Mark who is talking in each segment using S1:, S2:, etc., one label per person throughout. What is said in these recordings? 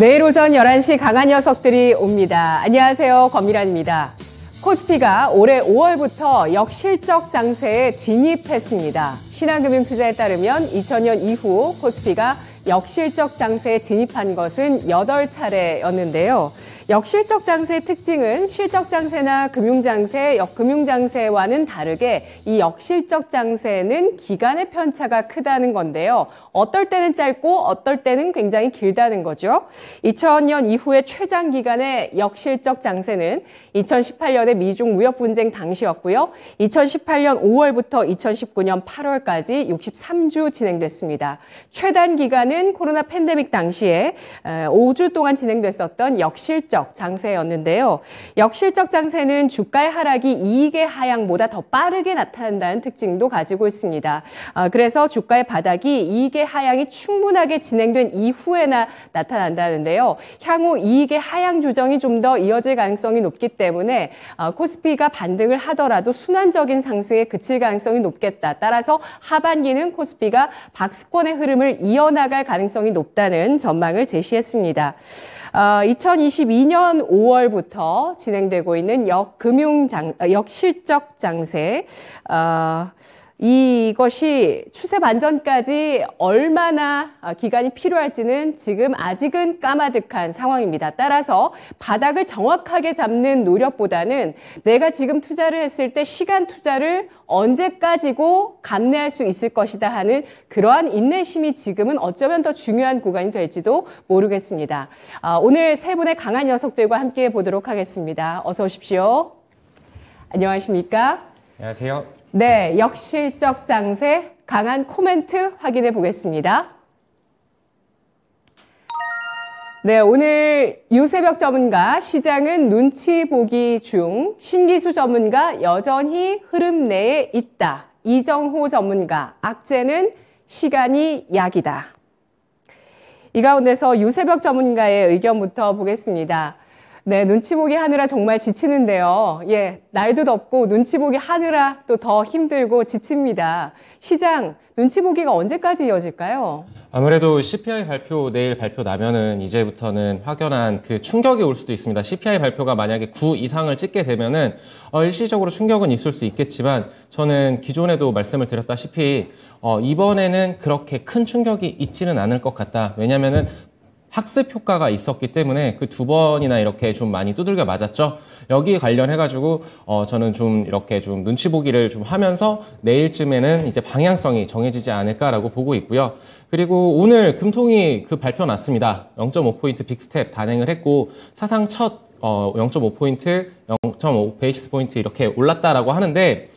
S1: 내일 오전 11시 강한 녀석들이 옵니다. 안녕하세요. 권미란입니다. 코스피가 올해 5월부터 역실적 장세에 진입했습니다. 신한금융투자에 따르면 2000년 이후 코스피가 역실적 장세에 진입한 것은 8차례였는데요. 역실적 장세의 특징은 실적 장세나 금융장세, 역금융장세와는 다르게 이 역실적 장세는 기간의 편차가 크다는 건데요. 어떨 때는 짧고 어떨 때는 굉장히 길다는 거죠. 2000년 이후의 최장 기간의 역실적 장세는 2018년의 미중 무역 분쟁 당시였고요. 2018년 5월부터 2019년 8월까지 63주 진행됐습니다. 최단 기간은 코로나 팬데믹 당시에 5주 동안 진행됐었던 역실적 장세였는데요. 역실적 장세는 주가의 하락이 이익의 하향보다 더 빠르게 나타난다는 특징도 가지고 있습니다. 그래서 주가의 바닥이 이익의 하향이 충분하게 진행된 이후에나 나타난다는데요. 향후 이익의 하향 조정이 좀 더 이어질 가능성이 높기 때문에 코스피가 반등을 하더라도 순환적인 상승에 그칠 가능성이 높겠다. 따라서 하반기는 코스피가 박스권의 흐름을 이어나갈 가능성이 높다는 전망을 제시했습니다. 2022년 5월부터 진행되고 있는 역실적 장세, 이것이 추세 반전까지 얼마나 기간이 필요할지는 지금 아직은 까마득한 상황입니다. 따라서 바닥을 정확하게 잡는 노력보다는 내가 지금 투자를 했을 때 시간 투자를 언제까지고 감내할 수 있을 것이다 하는 그러한 인내심이 지금은 어쩌면 더 중요한 구간이 될지도 모르겠습니다. 오늘 세 분의 강한 녀석들과 함께 보도록 하겠습니다. 어서 오십시오. 안녕하십니까?
S2: 안녕하세요.
S1: 네, 역실적 장세 강한 코멘트 확인해 보겠습니다. 네, 오늘 유세벽 전문가 시장은 눈치 보기 중, 신기수 전문가 여전히 흐름 내에 있다. 이정호 전문가 악재는 시간이 약이다. 이 가운데서 유세벽 전문가의 의견부터 보겠습니다. 네, 눈치 보기 하느라 정말 지치는데요. 날도 덥고 눈치 보기 하느라 또 더 힘들고 지칩니다. 시장 눈치 보기가 언제까지 이어질까요?
S2: 아무래도 CPI 발표 내일 발표 나면은 이제부터는 확연한 그 충격이 올 수도 있습니다. CPI 발표가 만약에 9 이상을 찍게 되면은 일시적으로 충격은 있을 수 있겠지만 저는 기존에도 말씀을 드렸다시피 이번에는 그렇게 큰 충격이 있지는 않을 것 같다. 왜냐면은 학습 효과가 있었기 때문에 그 2번이나 이렇게 좀 많이 두들겨 맞았죠. 여기에 관련해가지고, 저는 좀 이렇게 좀 눈치 보기를 좀 하면서 내일쯤에는 이제 방향성이 정해지지 않을까라고 보고 있고요. 그리고 오늘 금통위 그 발표 났습니다. 0.5포인트 빅스텝 단행을 했고, 사상 첫, 0.5포인트, 0.5 베이시스 포인트 이렇게 올랐다라고 하는데,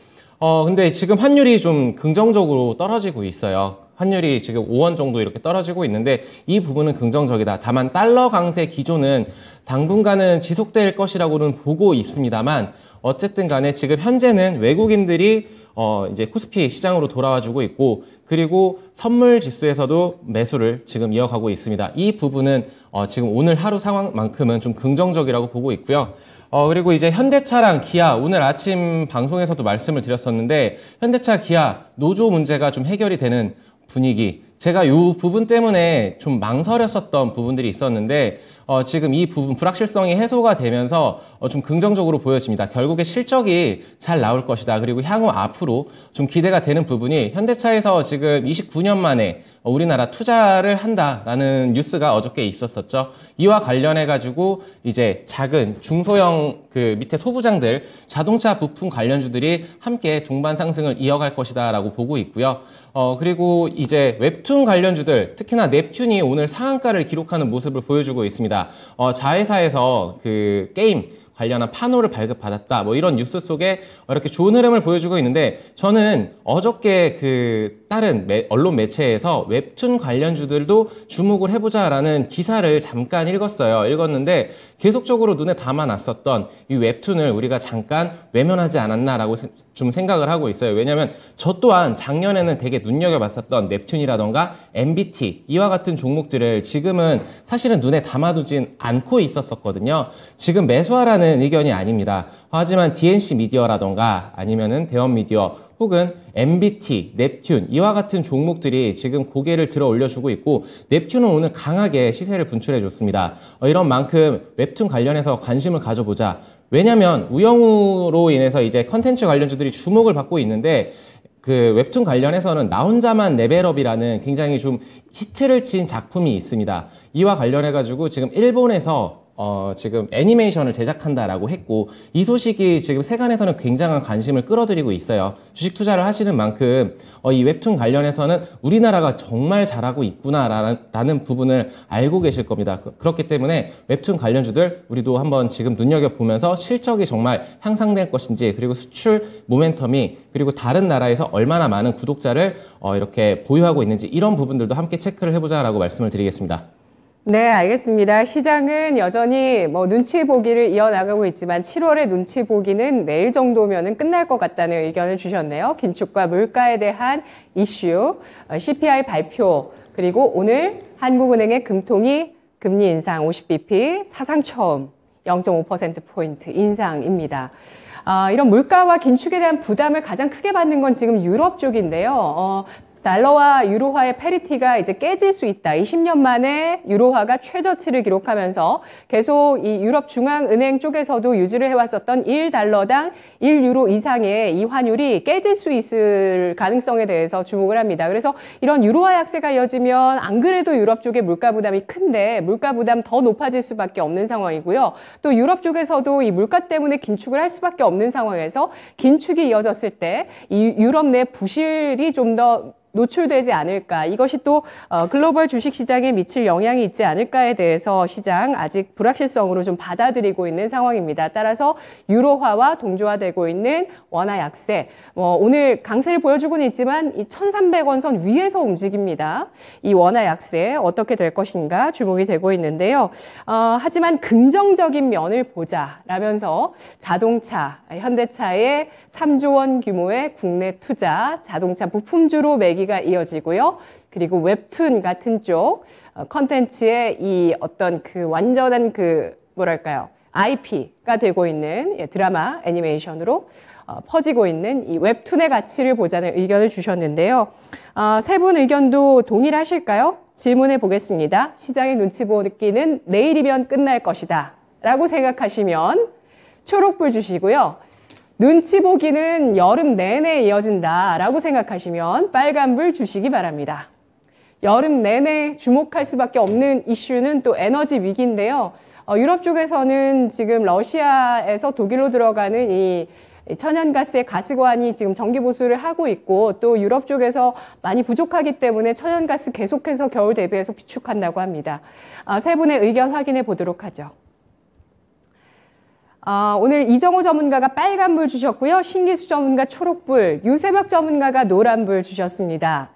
S2: 근데 지금 환율이 좀 긍정적으로 떨어지고 있어요. 환율이 지금 5원 정도 이렇게 떨어지고 있는데 이 부분은 긍정적이다. 다만 달러 강세 기조는 당분간은 지속될 것이라고는 보고 있습니다만 어쨌든 간에 지금 현재는 외국인들이 이제 코스피 시장으로 돌아와주고 있고 그리고 선물 지수에서도 매수를 지금 이어가고 있습니다. 이 부분은 지금 오늘 하루 상황만큼은 좀 긍정적이라고 보고 있고요. 그리고 이제 현대차랑 기아, 오늘 아침 방송에서도 말씀을 드렸었는데 현대차, 기아 노조 문제가 좀 해결이 되는 분위기. 제가 이 부분 때문에 좀 망설였었던 부분들이 있었는데 지금 이 부분 불확실성이 해소가 되면서 좀 긍정적으로 보여집니다. 결국에 실적이 잘 나올 것이다. 그리고 향후 앞으로 좀 기대가 되는 부분이 현대차에서 지금 29년 만에 우리나라 투자를 한다라는 뉴스가 어저께 있었었죠. 이와 관련해가지고 이제 작은 중소형 그 밑에 소부장들 자동차 부품 관련주들이 함께 동반 상승을 이어갈 것이다라고 보고 있고요. 그리고 이제 웹툰 관련주들 특히나 넵튠이 오늘 상한가를 기록하는 모습을 보여주고 있습니다. 자회사에서 그 게임 관련한 판호를 발급받았다. 뭐 이런 뉴스 속에 이렇게 좋은 흐름을 보여주고 있는데 저는 어저께 그 다른 언론 매체에서 웹툰 관련주들도 주목을 해보자라는 기사를 잠깐 읽었는데 계속적으로 눈에 담아놨었던 이 웹툰을 우리가 잠깐 외면하지 않았나라고 좀 생각을 하고 있어요. 왜냐하면 저 또한 작년에는 되게 눈여겨봤었던 넵튠이라던가 MBT 이와 같은 종목들을 지금은 사실은 눈에 담아두진 않고 있었거든요. 지금 매수하라는 의견이 아닙니다. 하지만 DNC 미디어라던가 아니면은 대원미디어 혹은 MBT, 넵튠 이와 같은 종목들이 지금 고개를 들어 올려주고 있고 넵튠은 오늘 강하게 시세를 분출해 줬습니다. 이런 만큼 웹툰 관련해서 관심을 가져보자. 왜냐면 우영우로 인해서 이제 컨텐츠 관련주들이 주목을 받고 있는데 그 웹툰 관련해서는 나 혼자만 레벨업이라는 굉장히 좀 히트를 친 작품이 있습니다. 이와 관련해가지고 지금 일본에서 지금 애니메이션을 제작한다라고 했고 이 소식이 지금 세간에서는 굉장한 관심을 끌어들이고 있어요. 주식 투자를 하시는 만큼 이 웹툰 관련해서는 우리나라가 정말 잘하고 있구나라는 부분을 알고 계실 겁니다. 그렇기 때문에 웹툰 관련주들 우리도 한번 지금 눈여겨보면서 실적이 정말 향상될 것인지 그리고 수출 모멘텀이 그리고 다른 나라에서 얼마나 많은 구독자를 이렇게 보유하고 있는지 이런 부분들도 함께 체크를 해보자라고 말씀을 드리겠습니다.
S1: 네, 알겠습니다. 시장은 여전히 눈치 보기를 이어나가고 있지만 7월의 눈치 보기는 내일 정도면은 끝날 것 같다는 의견을 주셨네요. 긴축과 물가에 대한 이슈, CPI 발표, 그리고 오늘 한국은행의 금통위 금리 인상 50bp 사상 처음 0.5%포인트 인상입니다. 이런 물가와 긴축에 대한 부담을 가장 크게 받는 건 지금 유럽 쪽인데요. 달러와 유로화의 패리티가 이제 깨질 수 있다. 20년 만에 유로화가 최저치를 기록하면서 계속 이 유럽 중앙은행 쪽에서도 유지를 해왔었던 1달러당 1유로 이상의 이 환율이 깨질 수 있을 가능성에 대해서 주목을 합니다. 그래서 이런 유로화 약세가 이어지면 안 그래도 유럽 쪽의 물가 부담이 큰데 물가 부담 더 높아질 수밖에 없는 상황이고요. 또 유럽 쪽에서도 이 물가 때문에 긴축을 할 수밖에 없는 상황에서 긴축이 이어졌을 때 이 유럽 내 부실이 좀 더 노출되지 않을까. 이것이 또 글로벌 주식시장에 미칠 영향이 있지 않을까에 대해서 시장 아직 불확실성으로 좀 받아들이고 있는 상황입니다. 따라서 유로화와 동조화되고 있는 원화 약세. 오늘 강세를 보여주고는 있지만 이 1,300원 선 위에서 움직입니다. 이 원화 약세 어떻게 될 것인가 주목이 되고 있는데요. 하지만 긍정적인 면을 보자라면서 자동차, 현대차의 3조 원 규모의 국내 투자, 자동차 부품주로 매기가 이어지고요. 그리고 웹툰 같은 쪽 컨텐츠의 이 어떤 그 완전한 뭐랄까요? IP가 되고 있는 드라마 애니메이션으로 퍼지고 있는 이 웹툰의 가치를 보자는 의견을 주셨는데요. 세 분 의견도 동일하실까요? 질문해 보겠습니다. 시장의 눈치 보기는 내일이면 끝날 것이다 라고 생각하시면 초록불 주시고요. 눈치 보기는 여름 내내 이어진다 라고 생각하시면 빨간불 주시기 바랍니다. 여름 내내 주목할 수밖에 없는 이슈는 또 에너지 위기인데요. 유럽 쪽에서는 지금 러시아에서 독일로 들어가는 이 천연가스의 가스관이 지금 정기 보수를 하고 있고 또 유럽 쪽에서 많이 부족하기 때문에 천연가스 계속해서 겨울 대비해서 비축한다고 합니다. 세 분의 의견 확인해 보도록 하죠. 오늘 이정호 전문가가 빨간불 주셨고요. 신기수 전문가 초록불, 유세벽 전문가가 노란불 주셨습니다.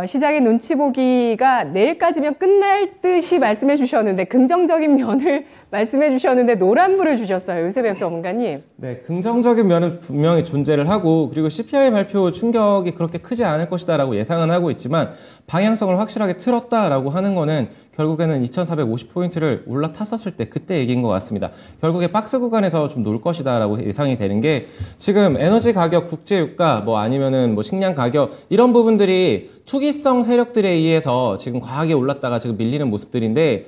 S1: 시장의 눈치 보기가 내일까지면 끝날 듯이 말씀해 주셨는데 긍정적인 면을 말씀해 주셨는데 노란불을 주셨어요. 유세벽 전문가님.
S2: 네, 긍정적인 면은 분명히 존재를 하고 그리고 CPI 발표 충격이 그렇게 크지 않을 것이다 라고 예상은 하고 있지만 방향성을 확실하게 틀었다라고 하는 거는 결국에는 2450포인트를 올라탔었을 때 그때 얘기인 것 같습니다. 결국에 박스 구간에서 좀 놀 것이다 라고 예상이 되는 게 지금 에너지 가격, 국제유가 아니면은 식량 가격 이런 부분들이 투기성 세력들에 의해서 지금 과하게 올랐다가 지금 밀리는 모습들인데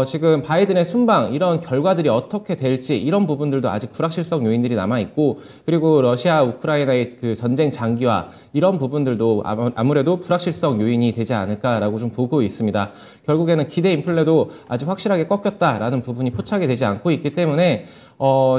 S2: 지금 바이든의 순방 이런 결과들이 어떻게 될지 이런 부분들도 아직 불확실성 요인들이 남아있고 그리고 러시아, 우크라이나의 그 전쟁 장기화 이런 부분들도 아무래도 불확실성 요인이 되지 않을까라고 좀 보고 있습니다. 결국에는 기대 인플레도 아직 확실하게 꺾였다라는 부분이 포착이 되지 않고 있기 때문에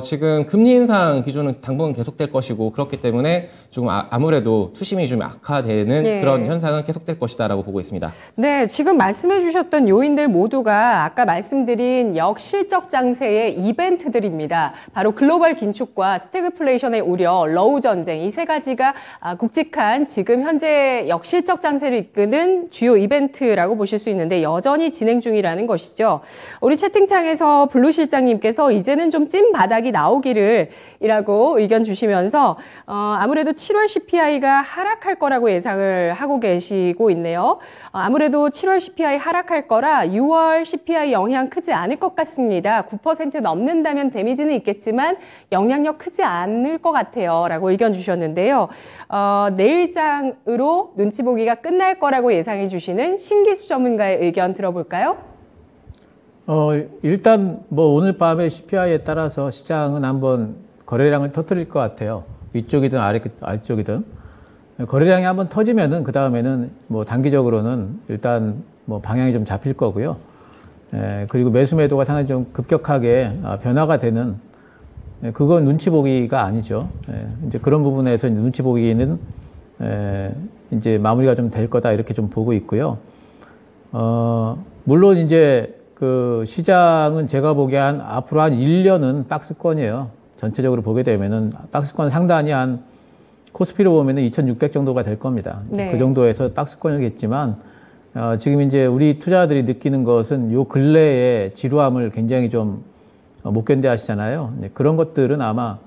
S2: 지금 금리 인상 기조는 당분간 계속될 것이고 그렇기 때문에 좀 아무래도 투심이 좀 악화되는
S1: 네.
S2: 그런 현상은 계속될 것이다라고 보고 있습니다.
S1: 네, 지금 말씀해 주셨던 요인들 모두가 아까 말씀드린 역실적 장세의 이벤트들입니다. 바로 글로벌 긴축과 스태그플레이션의 우려, 러우 전쟁 이 세 가지가 굵직한 지금 현재 역실적 장세를 이끄는 주요 이벤트라고 보실 수 있는데 여전히 진행 중이라는 것이죠. 우리 채팅창에서 블루 실장님께서 이제는 좀 찐 바닥이 나오기를 이라고 의견 주시면서 아무래도 7월 CPI가 하락할 거라고 예상을 하고 계시고 있네요. 아무래도 7월 CPI 하락할 거라 6월 CPI CPI 영향 크지 않을 것 같습니다. 9% 넘는다면 데미지는 있겠지만 영향력 크지 않을 것 같아요. 라고 의견 주셨는데요. 내일장으로 눈치 보기가 끝날 거라고 예상해 주시는 신기수 전문가의 의견 들어볼까요?
S3: 일단 뭐 오늘 밤에 CPI에 따라서 시장은 한번 거래량을 터뜨릴 것 같아요. 위쪽이든 아래쪽이든. 거래량이 한번 터지면은 그 다음에는 뭐 단기적으로는 일단 뭐 방향이 좀 잡힐 거고요. 그리고 매수 매도가 상당히 좀 급격하게 변화가 되는, 그건 눈치 보기가 아니죠. 이제 그런 부분에서 눈치 보기는 이제 마무리가 좀 될 거다 이렇게 좀 보고 있고요. 물론 이제 그 시장은 제가 보기에 앞으로 한 1년은 박스권이에요. 전체적으로 보게 되면은 박스권 상단이 한 코스피로 보면은 2,600 정도가 될 겁니다.
S1: 네.
S3: 그 정도에서 박스권이겠지만, 지금 이제 우리 투자자들이 느끼는 것은 요 근래에 지루함을 굉장히 좀 못 견뎌 하시잖아요. 그런 것들은 아마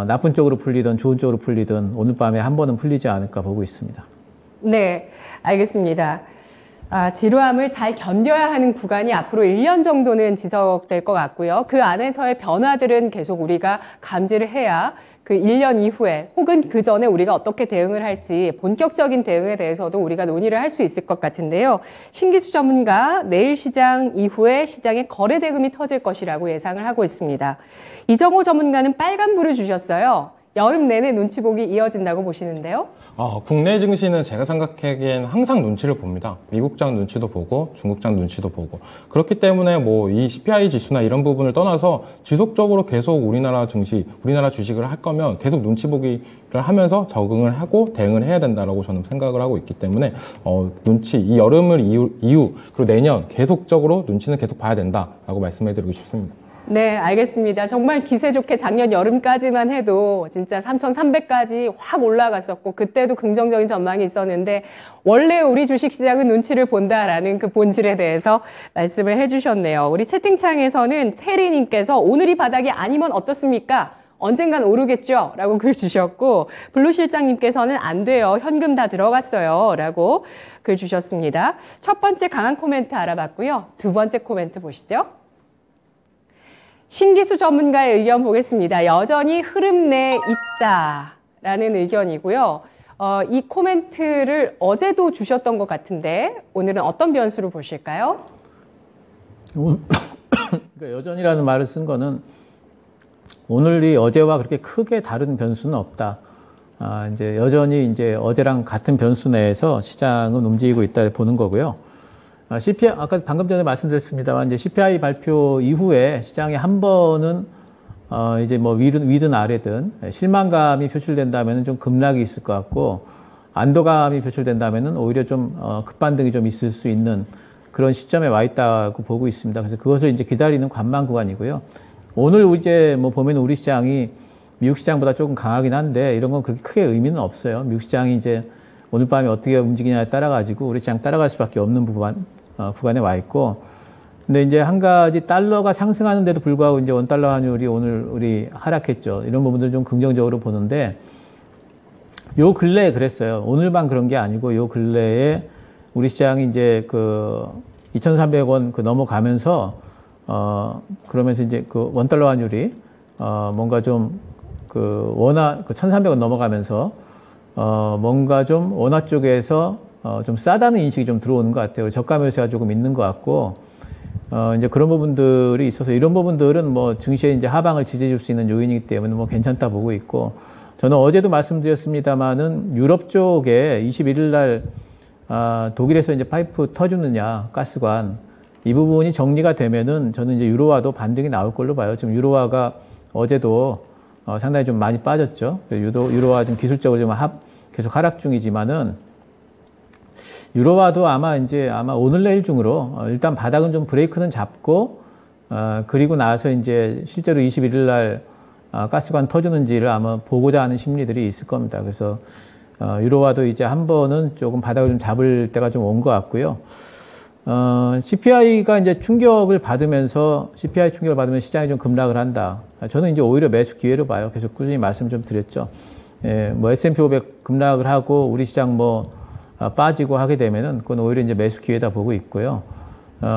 S3: 나쁜 쪽으로 풀리든 좋은 쪽으로 풀리든 오늘 밤에 한 번은 풀리지 않을까 보고 있습니다.
S1: 네, 알겠습니다. 지루함을 잘 견뎌야 하는 구간이 앞으로 1년 정도는 지속될 것 같고요. 그 안에서의 변화들은 계속 우리가 감지를 해야 그 1년 이후에 혹은 그 전에 우리가 어떻게 대응을 할지 본격적인 대응에 대해서도 우리가 논의를 할 수 있을 것 같은데요. 신기수 전문가 내일 시장 이후에 시장에 거래 대금이 터질 것이라고 예상을 하고 있습니다. 이정호 전문가는 빨간불을 주셨어요. 여름 내내 눈치 보기 이어진다고 보시는데요?
S4: 국내 증시는 제가 생각하기엔 항상 눈치를 봅니다. 미국장 눈치도 보고 중국장 눈치도 보고. 그렇기 때문에 뭐 이 CPI 지수나 이런 부분을 떠나서 지속적으로 계속 우리나라 증시, 우리나라 주식을 할 거면 계속 눈치 보기를 하면서 적응을 하고 대응을 해야 된다라고 저는 생각을 하고 있기 때문에 눈치, 이 여름을 이후 그리고 내년 계속적으로 눈치는 계속 봐야 된다라고 말씀해드리고 싶습니다.
S1: 네, 알겠습니다. 정말 기세 좋게 작년 여름까지만 해도 진짜 3,300까지 확 올라갔었고 그때도 긍정적인 전망이 있었는데 원래 우리 주식시장은 눈치를 본다라는 그 본질에 대해서 말씀을 해주셨네요. 우리 채팅창에서는 테리님께서 오늘이 바닥이 아니면 어떻습니까? 언젠간 오르겠죠? 라고 글 주셨고 블루실장님께서는 안 돼요. 현금 다 들어갔어요. 라고 글 주셨습니다. 첫 번째 강한 코멘트 알아봤고요. 두 번째 코멘트 보시죠. 신기수 전문가의 의견 보겠습니다. 여전히 흐름 내에 있다라는 의견이고요. 이 코멘트를 어제도 주셨던 것 같은데 오늘은 어떤 변수로 보실까요?
S3: 그러니까 여전히라는 말을 쓴 거는 오늘이 어제와 그렇게 크게 다른 변수는 없다. 이제 여전히 이제 어제랑 같은 변수 내에서 시장은 움직이고 있다 보는 거고요. CPI, 아까 방금 전에 말씀드렸습니다만, 이제 CPI 발표 이후에 시장에 한 번은, 이제 뭐 위든 아래든 실망감이 표출된다면 좀 급락이 있을 것 같고, 안도감이 표출된다면 오히려 좀, 급반등이 좀 있을 수 있는 그런 시점에 와 있다고 보고 있습니다. 그래서 그것을 이제 기다리는 관망 구간이고요. 오늘 이제 뭐 보면 우리 시장이 미국 시장보다 조금 강하긴 한데, 이런 건 그렇게 크게 의미는 없어요. 미국 시장이 이제 오늘 밤에 어떻게 움직이냐에 따라 가지고 우리 시장 따라갈 수밖에 없는 구간에 와 있고, 근데 이제 한 가지 달러가 상승하는데도 불구하고 이제 원달러 환율이 오늘 우리 하락했죠. 이런 부분들을 좀 긍정적으로 보는데, 요 근래에 그랬어요. 오늘만 그런 게 아니고 요 근래에 우리 시장이 이제 그 2,300원 그 넘어가면서 그러면서 이제 그 원달러 환율이 뭔가 좀 그 1,300원 넘어가면서 뭔가 좀 원화 쪽에서 좀 싸다는 인식이 좀 들어오는 것 같아요. 저가 매수가 조금 있는 것 같고, 이제 그런 부분들이 있어서 이런 부분들은 뭐 증시에 이제 하방을 지지해 줄 수 있는 요인이기 때문에 뭐 괜찮다 보고 있고, 저는 어제도 말씀드렸습니다만은 유럽 쪽에 21일 날, 독일에서 이제 파이프 터주느냐, 가스관, 이 부분이 정리가 되면은 저는 이제 유로화도 반등이 나올 걸로 봐요. 지금 유로화가 어제도 상당히 좀 많이 빠졌죠. 유로화 좀 기술적으로 좀 계속 하락 중이지만은 유로화도 아마 오늘 내일 중으로 일단 바닥은 좀 브레이크는 잡고 그리고 나서 이제 실제로 21일 날 가스관 터주는지를 아마 보고자 하는 심리들이 있을 겁니다. 그래서 유로화도 이제 한 번은 조금 바닥을 좀 잡을 때가 좀 온 것 같고요. CPI가 이제 충격을 받으면서 시장이 좀 급락을 한다. 저는 이제 오히려 매수 기회로 봐요. 계속 꾸준히 말씀 좀 드렸죠. 뭐 S&P 500 급락을 하고 우리 시장 빠지고 하게 되면은 그건 오히려 이제 매수 기회다 보고 있고요.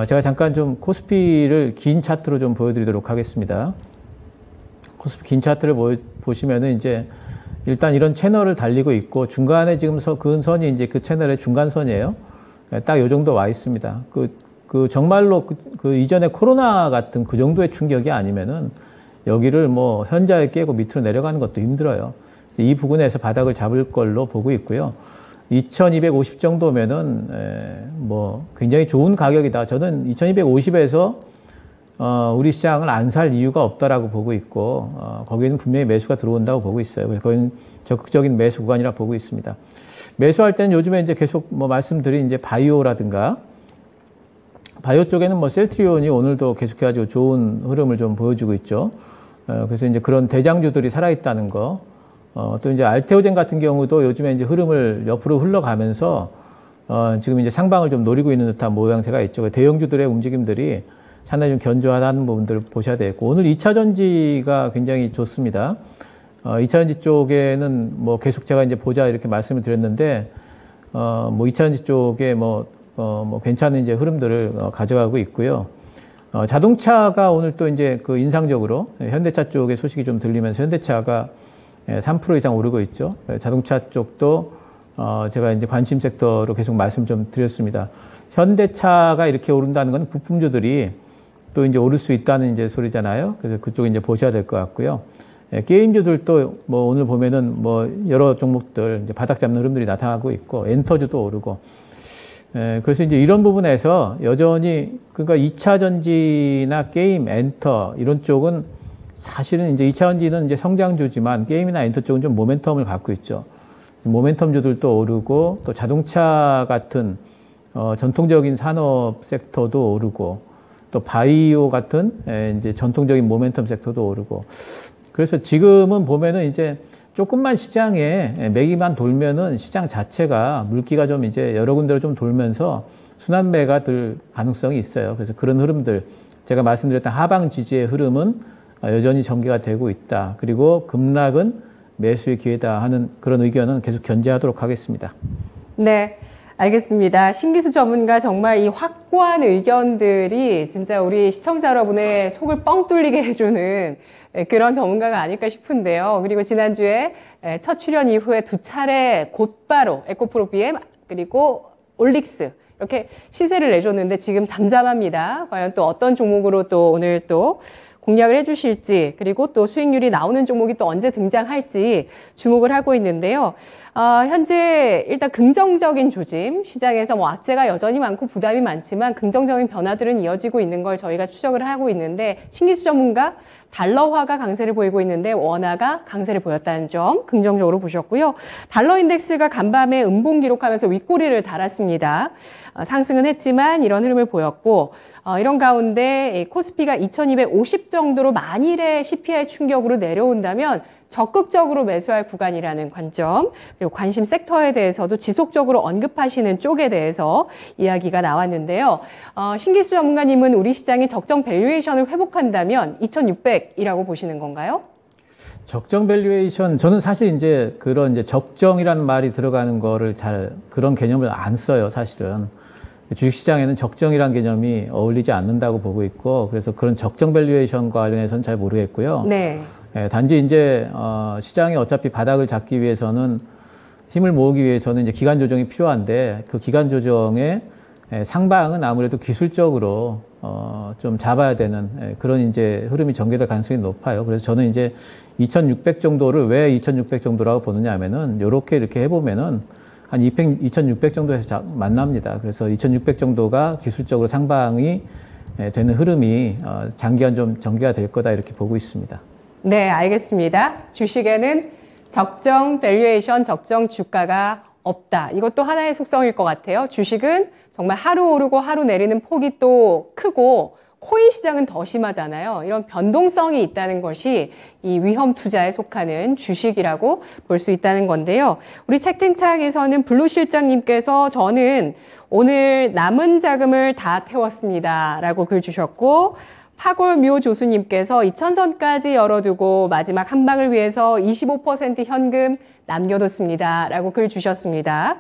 S3: 제가 잠깐 좀 코스피를 긴 차트로 좀 보여드리도록 하겠습니다. 코스피 긴 차트를 보시면은 이제 일단 이런 채널을 달리고 있고 중간에 지금 그은 선이 이제 그 채널의 중간선이에요. 딱 요 정도 와 있습니다. 정말로 그 이전에 코로나 같은 그 정도의 충격이 아니면은 여기를 뭐 현저하게 깨고 밑으로 내려가는 것도 힘들어요. 그래서 이 부분에서 바닥을 잡을 걸로 보고 있고요. 2250 정도면은 뭐 굉장히 좋은 가격이다. 저는 2250에서 우리 시장을 안 살 이유가 없다라고 보고 있고 거기에는 분명히 매수가 들어온다고 보고 있어요. 그래서 거기는 적극적인 매수 구간이라 보고 있습니다. 매수할 때는 요즘에 이제 계속 뭐 말씀드린 이제 바이오라든가 바이오 쪽에는 뭐 셀트리온이 오늘도 계속해가지고 좋은 흐름을 좀 보여주고 있죠. 그래서 이제 그런 대장주들이 살아있다는 거. 또 이제 알테오젠 같은 경우도 요즘에 이제 흐름을 옆으로 흘러가면서 지금 이제 상방을 좀 노리고 있는 듯한 모양새가 있죠. 대형주들의 움직임들이 상당히 좀 견조하다는 부분들을 보셔야 되겠고, 오늘 2차 전지가 굉장히 좋습니다. 2차 전지 쪽에는 뭐 계속 제가 이제 보자 이렇게 말씀을 드렸는데, 뭐 2차 전지 쪽에 뭐 괜찮은 이제 흐름들을 가져가고 있고요. 자동차가 오늘 또 이제 그 인상적으로 현대차 쪽의 소식이 좀 들리면서 현대차가 3% 이상 오르고 있죠. 자동차 쪽도 제가 이제 관심 섹터로 계속 말씀 좀 드렸습니다. 현대차가 이렇게 오른다는 건 부품주들이 또 이제 오를 수 있다는 이제 소리잖아요. 그래서 그쪽 이제 보셔야 될 것 같고요. 게임주들도 뭐 오늘 보면은 뭐 여러 종목들 이제 바닥 잡는 흐름들이 나타나고 있고, 엔터주도 오르고. 그래서 이제 이런 부분에서 여전히 그러니까 2차 전지나 게임, 엔터 이런 쪽은 사실은 이제 2차 전지는 이제 성장주지만 게임이나 엔터 쪽은 좀 모멘텀을 갖고 있죠. 모멘텀주들도 오르고 또 자동차 같은 전통적인 산업 섹터도 오르고 또 바이오 같은 이제 전통적인 모멘텀 섹터도 오르고. 그래서 지금은 보면은 이제 조금만 시장에 매기만 돌면은 시장 자체가 물기가 좀 이제 여러 군데로 좀 돌면서 순환매가 들 가능성이 있어요. 그래서 그런 흐름들, 제가 말씀드렸던 하방 지지의 흐름은 여전히 전개가 되고 있다. 그리고 급락은 매수의 기회다 하는 그런 의견은 계속 견지하도록 하겠습니다.
S1: 네, 알겠습니다. 신기수 전문가 정말 이 확고한 의견들이 진짜 우리 시청자 여러분의 속을 뻥 뚫리게 해주는 그런 전문가가 아닐까 싶은데요. 그리고 지난주에 첫 출연 이후에 두 차례 곧바로 에코프로-BM 그리고 올릭스 이렇게 시세를 내줬는데 지금 잠잠합니다. 과연 또 어떤 종목으로 또 오늘 또 공략을 해주실지, 그리고 또 수익률이 나오는 종목이 또 언제 등장할지 주목을 하고 있는데요. 현재 일단 긍정적인 조짐, 시장에서 뭐 악재가 여전히 많고 부담이 많지만 긍정적인 변화들은 이어지고 있는 걸 저희가 추적을 하고 있는데, 신기수 전문가 달러화가 강세를 보이고 있는데 원화가 강세를 보였다는 점 긍정적으로 보셨고요. 달러 인덱스가 간밤에 음봉 기록하면서 윗꼬리를 달았습니다. 상승은 했지만 이런 흐름을 보였고, 이런 가운데 코스피가 2250 정도로 만일의 CPI 충격으로 내려온다면 적극적으로 매수할 구간이라는 관점, 그리고 관심 섹터에 대해서도 지속적으로 언급하시는 쪽에 대해서 이야기가 나왔는데요. 신기수 전문가님은 우리 시장의 적정 밸류에이션을 회복한다면 2600이라고 보시는 건가요?
S3: 적정 밸류에이션, 저는 사실 이제 그런 이제 적정이라는 말이 들어가는 거를 그런 개념을 안 써요, 사실은. 주식시장에는 적정이라는 개념이 어울리지 않는다고 보고 있고, 그래서 그런 적정 밸류에이션과 관련해서는 잘 모르겠고요.
S1: 네.
S3: 단지 이제 시장이 어차피 바닥을 잡기 위해서는, 힘을 모으기 위해서는 이제 기간 조정이 필요한데, 그 기간 조정의 상방은 아무래도 기술적으로 좀 잡아야 되는 그런 이제 흐름이 전개될 가능성이 높아요. 그래서 저는 이제 2600 정도를 왜 2600 정도라고 보느냐 하면은, 요렇게 이렇게 해보면은 한 2600 정도에서 만납니다. 그래서 2600 정도가 기술적으로 상방이 되는 흐름이 장기간 좀 전개가 될 거다 이렇게 보고 있습니다.
S1: 네, 알겠습니다. 주식에는 적정 밸류에이션, 적정 주가가 없다. 이것도 하나의 속성일 것 같아요. 주식은 정말 하루 오르고 하루 내리는 폭이 또 크고, 코인 시장은 더 심하잖아요. 이런 변동성이 있다는 것이 이 위험 투자에 속하는 주식이라고 볼 수 있다는 건데요. 우리 채팅창에서는 블루 실장님께서 저는 오늘 남은 자금을 다 태웠습니다 라고 글 주셨고, 파골묘 조수님께서 2000선까지 열어두고 마지막 한 방을 위해서 25% 현금 남겨뒀습니다 라고 글 주셨습니다.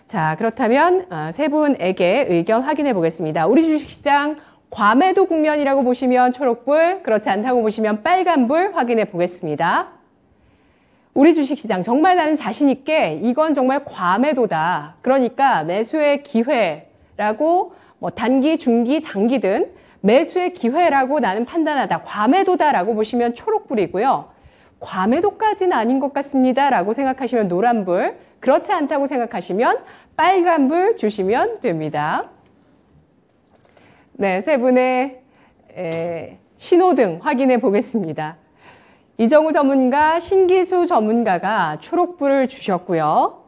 S1: 자, 그렇다면 세 분에게 의견 확인해 보겠습니다. 우리 주식시장 과매도 국면이라고 보시면 초록불, 그렇지 않다고 보시면 빨간불 확인해 보겠습니다. 우리 주식시장 정말 나는 자신 있게 이건 정말 과매도다. 그러니까 매수의 기회라고 뭐 단기, 중기, 장기든 매수의 기회라고 나는 판단하다. 과매도다라고 보시면 초록불이고요. 과매도까지는 아닌 것 같습니다. 라고 생각하시면 노란불, 그렇지 않다고 생각하시면 빨간불 주시면 됩니다. 네, 세 분의 신호등 확인해 보겠습니다. 이정우 전문가, 신기수 전문가가 초록불을 주셨고요.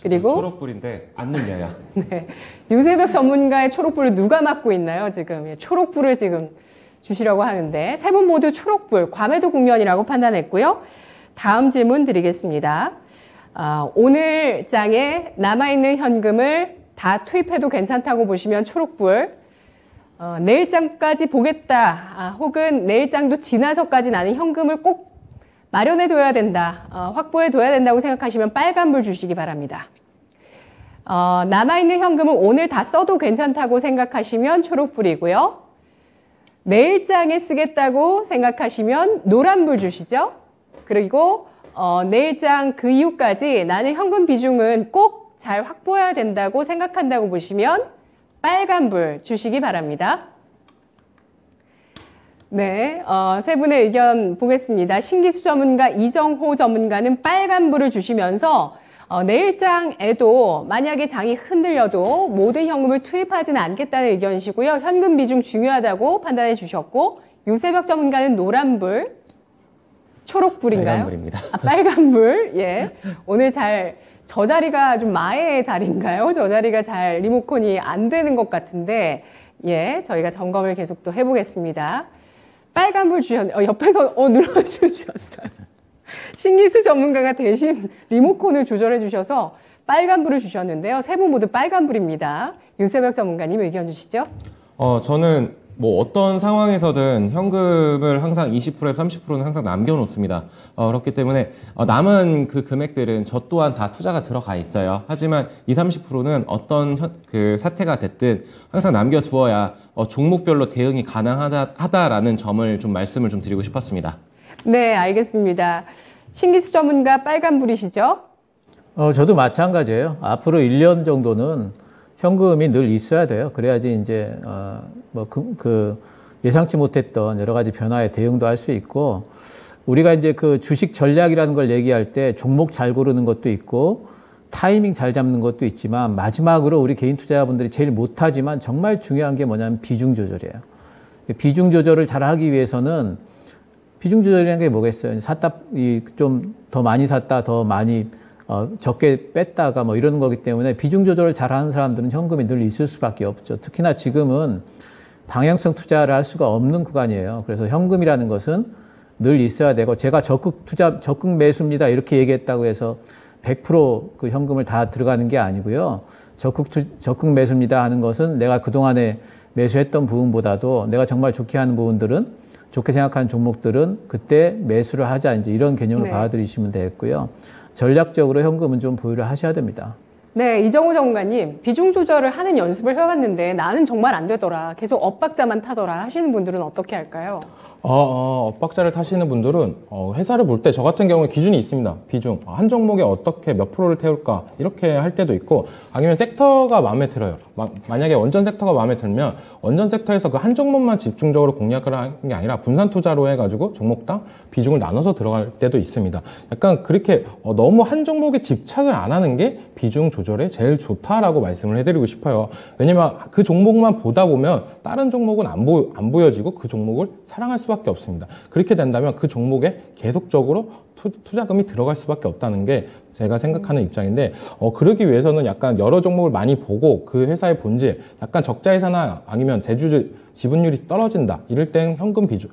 S1: 그리고
S2: 초록불인데 안 눌려요.
S1: 네, 유세벽 전문가의 초록불을 누가 맡고 있나요? 지금 초록불을 지금 주시려고 하는데 세 분 모두 초록불, 과매도 국면이라고 판단했고요. 다음 질문 드리겠습니다. 오늘 장에 남아있는 현금을 다 투입해도 괜찮다고 보시면 초록불, 내일장까지 보겠다, 혹은 내일장도 지나서까지 나는 현금을 꼭 마련해둬야 된다, 확보해둬야 된다고 생각하시면 빨간불 주시기 바랍니다. 남아있는 현금을 오늘 다 써도 괜찮다고 생각하시면 초록불이고요. 내일장에 쓰겠다고 생각하시면 노란불 주시죠. 그리고 내일장 그 이후까지 나는 현금 비중은 꼭 잘 확보해야 된다고 생각한다고 보시면 빨간불 주시기 바랍니다. 네, 세 분의 의견 보겠습니다. 신기수 전문가, 이정호 전문가는 빨간불을 주시면서 내일장에도 만약에 장이 흔들려도 모든 현금을 투입하지는 않겠다는 의견이시고요. 현금 비중 중요하다고 판단해 주셨고, 유세벽 전문가는 노란불, 초록불인가요?
S2: 빨간불입니다.
S1: 빨간불. 예. 오늘 저 자리가 좀 마의 자리인가요? 저 자리가 잘 리모컨이 안 되는 것 같은데, 예, 저희가 점검을 계속 또 해보겠습니다. 빨간불 주셨네요. 옆에서 눌러주셨어요. 신기수 전문가가 대신 리모컨을 조절해 주셔서 빨간불을 주셨는데요. 세 분 모두 빨간불입니다. 유세벽 전문가님 의견 주시죠.
S2: 저는 뭐 어떤 상황에서든 현금을 항상 20%에서 30%는 항상 남겨놓습니다. 그렇기 때문에 남은 그 금액들은 저 또한 다 투자가 들어가 있어요. 하지만 20~30%는 어떤 그 사태가 됐든 항상 남겨두어야 종목별로 대응이 가능하다라는 점을 좀 말씀을 좀 드리고 싶었습니다. 네,
S1: 알겠습니다. 신기수 전문가 빨간불이시죠?
S3: 저도 마찬가지예요. 앞으로 1년 정도는 현금이 늘 있어야 돼요. 그래야지 이제 예상치 못했던 여러 가지 변화에 대응도 할 수 있고, 우리가 이제 그 주식 전략이라는 걸 얘기할 때 종목 잘 고르는 것도 있고 타이밍 잘 잡는 것도 있지만, 마지막으로 우리 개인 투자자분들이 제일 못하지만 정말 중요한 게 뭐냐면 비중 조절이에요. 비중 조절을 잘 하기 위해서는, 비중 조절이라는 게 뭐겠어요? 좀 더 많이 샀다, 더 많이 적게 뺐다가 뭐 이러는 거기 때문에 비중 조절을 잘하는 사람들은 현금이 늘 있을 수밖에 없죠. 특히나 지금은 방향성 투자를 할 수가 없는 구간이에요. 그래서 현금이라는 것은 늘 있어야 되고, 제가 적극 매수입니다 이렇게 얘기했다고 해서 100% 그 현금을 다 들어가는 게 아니고요. 적극 매수입니다 하는 것은 내가 그동안에 매수했던 부분보다도 내가 정말 좋게 하는 부분들은, 좋게 생각하는 종목들은 그때 매수를 하자, 이제 이런 개념으로
S1: 네.
S3: 받아들이시면 되겠고요. 전략적으로 현금은 좀 보유를 하셔야 됩니다.
S1: 네, 이정우 전문가님, 비중 조절을 하는 연습을 해왔는데 나는 정말 안 되더라, 계속 엇박자만 타더라 하시는 분들은 어떻게 할까요?
S4: 엇박자를 타시는 분들은 회사를 볼 때 저 같은 경우에 기준이 있습니다. 비중, 한 종목에 어떻게 몇 프로를 태울까, 이렇게 할 때도 있고, 아니면 섹터가 마음에 들어요. 만약에 원전 섹터가 마음에 들면 원전 섹터에서 그 한 종목만 집중적으로 공략을 하는 게 아니라 분산 투자로 해가지고 종목당 비중을 나눠서 들어갈 때도 있습니다. 약간 그렇게 너무 한 종목에 집착을 안 하는 게 비중 조절에 제일 좋다라고 말씀을 해드리고 싶어요. 왜냐면 그 종목만 보다 보면 다른 종목은 안 보여지고 그 종목을 사랑할 수밖에 없습니다. 그렇게 된다면 그 종목에 계속적으로 투자금이 들어갈 수밖에 없다는 게 제가 생각하는 입장인데, 그러기 위해서는 약간 여러 종목을 많이 보고 그 회사의 본질, 약간 적자 회사나 아니면 대주주 지분율이 떨어진다. 이럴 땐 현금 비중,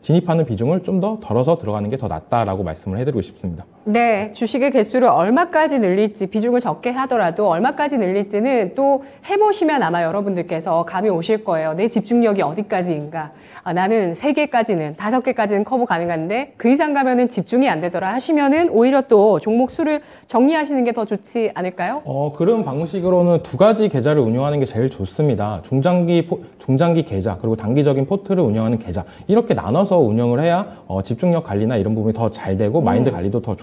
S4: 진입하는 비중을 좀 더 덜어서 들어가는 게 더 낫다라고 말씀을 해드리고 싶습니다.
S1: 네, 주식의 개수를 얼마까지 늘릴지, 비중을 적게 하더라도 얼마까지 늘릴지는 또 해보시면 아마 여러분들께서 감이 오실 거예요. 내 집중력이 어디까지인가. 나는 3개까지는, 5개까지는 커버 가능한데 그 이상 가면은 집중이 안 되더라 하시면은 오히려 또 종목 수를 정리하시는 게 더 좋지 않을까요?
S4: 그런 방식으로는 2가지 계좌를 운영하는 게 제일 좋습니다. 중장기 계좌, 그리고 단기적인 포트를 운영하는 계좌. 이렇게 나눠서 운영을 해야 집중력 관리나 이런 부분이 더 잘 되고 마인드 관리도 더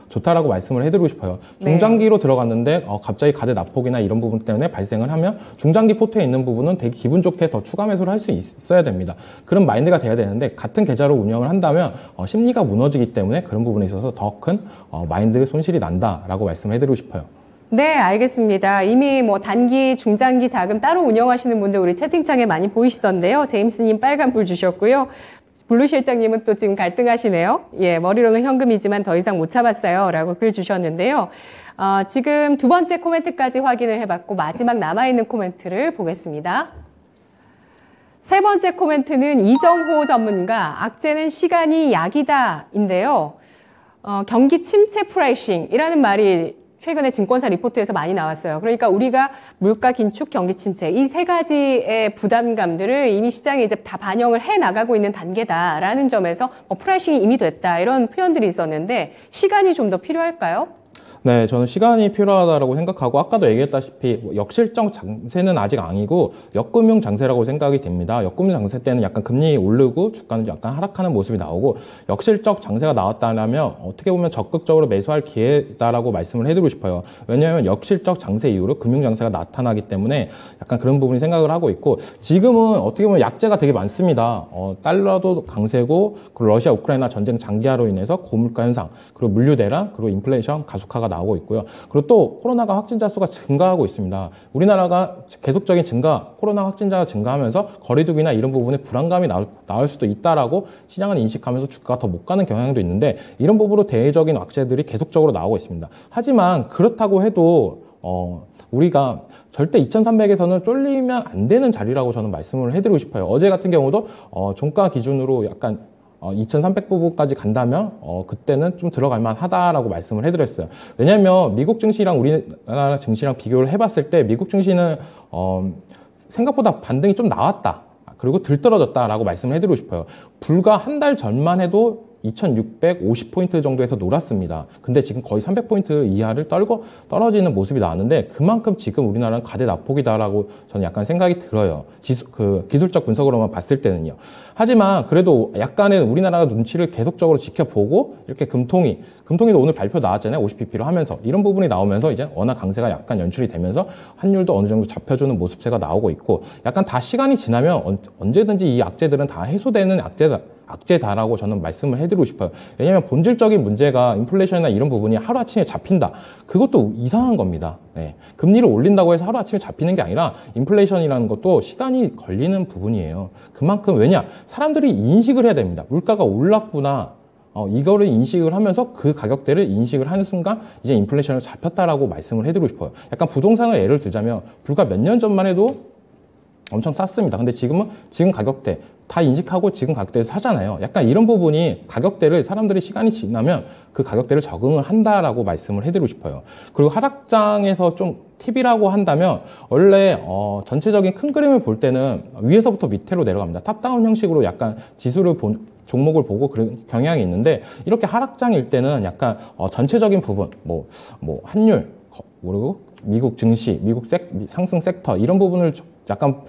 S4: 좋다라고 말씀을 해드리고 싶어요. 중장기로 들어갔는데 갑자기 가대 납폭이나 이런 부분 때문에 발생을 하면 중장기 포트에 있는 부분은 되게 기분 좋게 더 추가 매수를 할 수 있어야 됩니다. 그런 마인드가 돼야 되는데 같은 계좌로 운영을 한다면 심리가 무너지기 때문에 그런 부분에 있어서 더 큰 마인드 손실이 난다라고 말씀을 해드리고 싶어요.
S1: 네, 알겠습니다. 이미 뭐 단기, 중장기 자금 따로 운영하시는 분들 우리 채팅창에 많이 보이시던데요. 제임스님 빨간불 주셨고요. 블루 실장님은 또 지금 갈등하시네요. 예, 머리로는 현금이지만 더 이상 못 참았어요. 라고 글 주셨는데요. 지금 2번째 코멘트까지 확인을 해봤고 마지막 남아있는 코멘트를 보겠습니다. 3번째 코멘트는 이정호 전문가, 악재는 시간이 약이다인데요. 경기 침체 프라이싱이라는 말이 최근에 증권사 리포트에서 많이 나왔어요. 그러니까 우리가 물가 긴축, 경기 침체 이 3가지의 부담감들을 이미 시장에 이제 다 반영을 해 나가고 있는 단계다라는 점에서 프라이싱이 이미 됐다 이런 표현들이 있었는데 시간이 좀 더 필요할까요?
S4: 네, 저는 시간이 필요하다고 생각하고 아까도 얘기했다시피 역실적 장세는 아직 아니고 역금융 장세라고 생각이 됩니다. 역금융 장세 때는 약간 금리 오르고 주가는 약간 하락하는 모습이 나오고 역실적 장세가 나왔다면 어떻게 보면 적극적으로 매수할 기회다라고 말씀을 해드리고 싶어요. 왜냐하면 역실적 장세 이후로 금융 장세가 나타나기 때문에 약간 그런 부분이 생각을 하고 있고 지금은 어떻게 보면 약재가 되게 많습니다. 달러도 강세고 그리고 러시아 우크라이나 전쟁 장기화로 인해서 고물가 현상 그리고 물류 대란 그리고 인플레이션 가속화가 나오고 있고요. 그리고 또 코로나가 확진자 수가 증가하고 있습니다. 우리나라가 계속적인 코로나 확진자가 증가하면서 거리두기나 이런 부분에 불안감이 나올 수도 있다라고 시장은 인식하면서 주가가 더 못 가는 경향도 있는데 이런 부분으로 대외적인 악재들이 계속적으로 나오고 있습니다. 하지만 그렇다고 해도 우리가 절대 2300에서는 쫄리면 안 되는 자리라고 저는 말씀을 해드리고 싶어요. 어제 같은 경우도 종가 기준으로 약간 2300부분까지 간다면 그때는 좀 들어갈 만하다라고 말씀을 해드렸어요. 왜냐하면 미국 증시랑 우리나라 증시랑 비교를 해봤을 때 미국 증시는 생각보다 반등이 좀 나왔다. 그리고 들떨어졌다라고 말씀을 해드리고 싶어요. 불과 한 달 전만 해도 2650포인트 정도에서 놀았습니다. 근데 지금 거의 300포인트 이하를 떨어지는 모습이 나왔는데 그만큼 지금 우리나라는 가대 낙폭이다라고 저는 약간 생각이 들어요. 기술적 분석으로만 봤을 때는요. 하지만 그래도 약간의 우리나라가 눈치를 계속적으로 지켜보고 이렇게 금통이도 오늘 발표 나왔잖아요. 50pp로 하면서 이런 부분이 나오면서 이제 워낙 강세가 약간 연출이 되면서 환율도 어느 정도 잡혀주는 모습세가 나오고 있고 약간 다 시간이 지나면 언제든지 이 악재들은 다 해소되는 악재다라고 저는 말씀을 해드리고 싶어요. 왜냐하면 본질적인 문제가 인플레이션이나 이런 부분이 하루아침에 잡힌다. 그것도 이상한 겁니다. 네. 금리를 올린다고 해서 하루아침에 잡히는 게 아니라 인플레이션이라는 것도 시간이 걸리는 부분이에요. 그만큼 사람들이 인식을 해야 됩니다. 물가가 올랐구나. 이거를 인식을 하면서 그 가격대를 인식을 하는 순간 이제 인플레이션을 잡혔다라고 말씀을 해드리고 싶어요. 약간 부동산을 예를 들자면 불과 몇 년 전만 해도 엄청 쌌습니다. 근데 지금 가격대 다 인식하고 지금 가격대에서 사잖아요. 약간 이런 부분이 가격대를 사람들이 시간이 지나면 그 가격대를 적응을 한다라고 말씀을 해드리고 싶어요. 그리고 하락장에서 좀 팁이라고 한다면 원래 전체적인 큰 그림을 볼 때는 위에서부터 밑으로 내려갑니다. 탑다운 형식으로 약간 지수를 종목을 보고 그런 경향이 있는데 이렇게 하락장일 때는 약간 전체적인 부분 뭐 환율 그리고 미국 증시, 미국 상승 섹터 이런 부분을 약간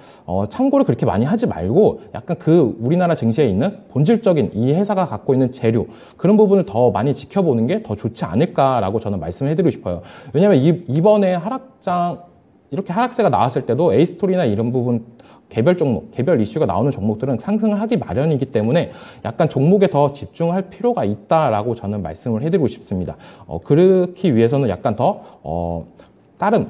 S4: 참고를 그렇게 많이 하지 말고 약간 그 우리나라 증시에 있는 본질적인 이 회사가 갖고 있는 재료 그런 부분을 더 많이 지켜보는 게 더 좋지 않을까라고 저는 말씀을 해드리고 싶어요. 왜냐하면 이번에 이렇게 하락세가 나왔을 때도 A스토리나 이런 부분 개별 종목, 개별 이슈가 나오는 종목들은 상승을 하기 마련이기 때문에 약간 종목에 더 집중할 필요가 있다라고 저는 말씀을 해드리고 싶습니다. 그렇기 위해서는 약간 더 다른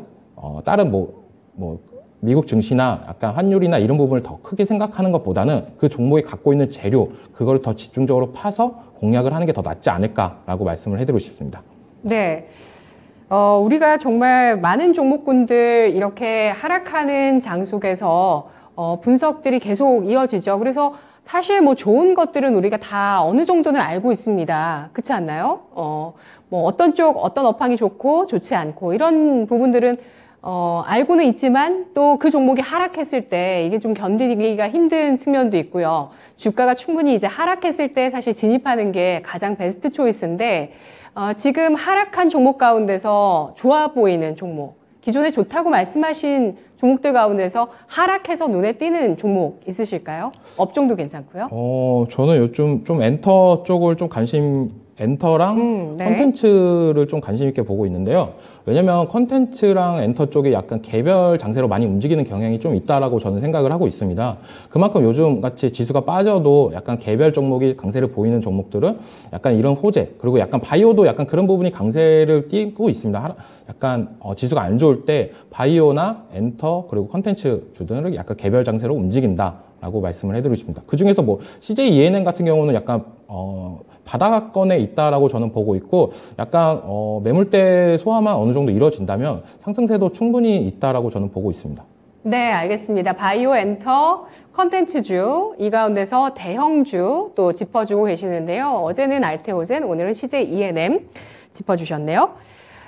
S4: 미국 증시나 약간 환율이나 이런 부분을 더 크게 생각하는 것보다는 그 종목이 갖고 있는 재료 그걸 더 집중적으로 파서 공략을 하는 게 더 낫지 않을까라고 말씀을 해드리고 싶습니다.
S1: 네. 우리가 정말 많은 종목군들 이렇게 하락하는 장 속에서 분석들이 계속 이어지죠. 그래서 사실 뭐 좋은 것들은 우리가 다 어느 정도는 알고 있습니다. 그렇지 않나요? 뭐 어떤 업황이 좋고 좋지 않고 이런 부분들은 알고는 있지만 또 그 종목이 하락했을 때 이게 좀 견디기가 힘든 측면도 있고요. 주가가 충분히 이제 하락했을 때 사실 진입하는 게 가장 베스트 초이스인데 지금 하락한 종목 가운데서 좋아 보이는 종목, 기존에 좋다고 말씀하신 종목들 가운데서 하락해서 눈에 띄는 종목 있으실까요? 업종도 괜찮고요.
S4: 저는 요즘 좀 엔터 쪽을 좀 엔터랑
S1: 네.
S4: 컨텐츠를 좀 관심 있게 보고 있는데요. 왜냐면 컨텐츠랑 엔터 쪽이 약간 개별 장세로 많이 움직이는 경향이 좀 있다라고 저는 생각을 하고 있습니다. 그만큼 요즘 같이 지수가 빠져도 약간 개별 종목이 강세를 보이는 종목들은 약간 이런 호재, 그리고 약간 바이오도 약간 그런 부분이 강세를 띠고 있습니다. 약간 지수가 안 좋을 때 바이오나 엔터 그리고 컨텐츠 주들은 약간 개별 장세로 움직인다라고 말씀을 해드리고 싶습니다. 그 중에서 뭐 CJ ENM 같은 경우는 약간 바닥권에 있다라고 저는 보고 있고, 약간 매물대 소화만 어느 정도 이루어진다면 상승세도 충분히 있다라고 저는 보고 있습니다.
S1: 네, 알겠습니다. 바이오, 엔터, 컨텐츠주 이 가운데서 대형주 또 짚어주고 계시는데요. 어제는 알테오젠, 오늘은 CJ ENM 짚어주셨네요.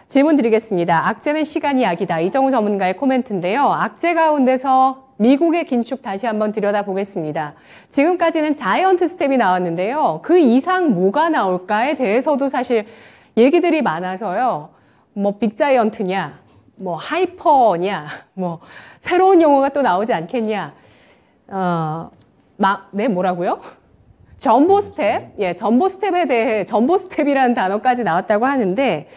S1: 질문 드리겠습니다. 악재는 시간이 약이다. 이정우 전문가의 코멘트인데요. 악재 가운데서 미국의 긴축 다시 한번 들여다보겠습니다. 지금까지는 자이언트 스텝이 나왔는데요. 그 이상 뭐가 나올까에 대해서도 사실 얘기들이 많아서요. 뭐 빅자이언트냐, 뭐 하이퍼냐, 뭐 새로운 용어가 또 나오지 않겠냐. 네, 뭐라고요? 전보 스텝? 예, 전보 스텝에 대해 전보 스텝이라는 단어까지 나왔다고 하는데,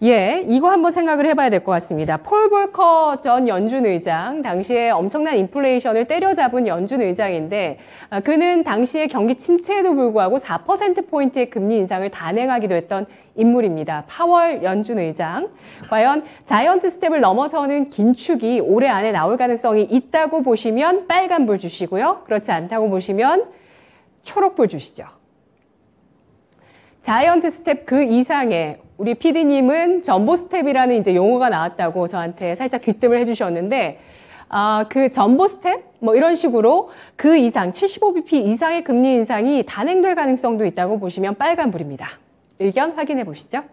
S1: 예, 이거 한번 생각을 해봐야 될 것 같습니다. 폴 볼커 전 연준 의장, 당시에 엄청난 인플레이션을 때려잡은 연준 의장인데, 그는 당시에 경기 침체에도 불구하고 4%포인트의 금리 인상을 단행하기도 했던 인물입니다. 파월 연준 의장. 과연 자이언트 스텝을 넘어서는 긴축이 올해 안에 나올 가능성이 있다고 보시면 빨간불 주시고요. 그렇지 않다고 보시면 초록불 주시죠. 자이언트 스텝 그 이상의 우리 PD님은 전보 스텝이라는 이제 용어가 나왔다고 저한테 살짝 귀뜸을 해주셨는데, 그 전보 스텝? 뭐 이런 식으로 그 이상, 75bp 이상의 금리 인상이 단행될 가능성도 있다고 보시면 빨간불입니다. 의견 확인해 보시죠.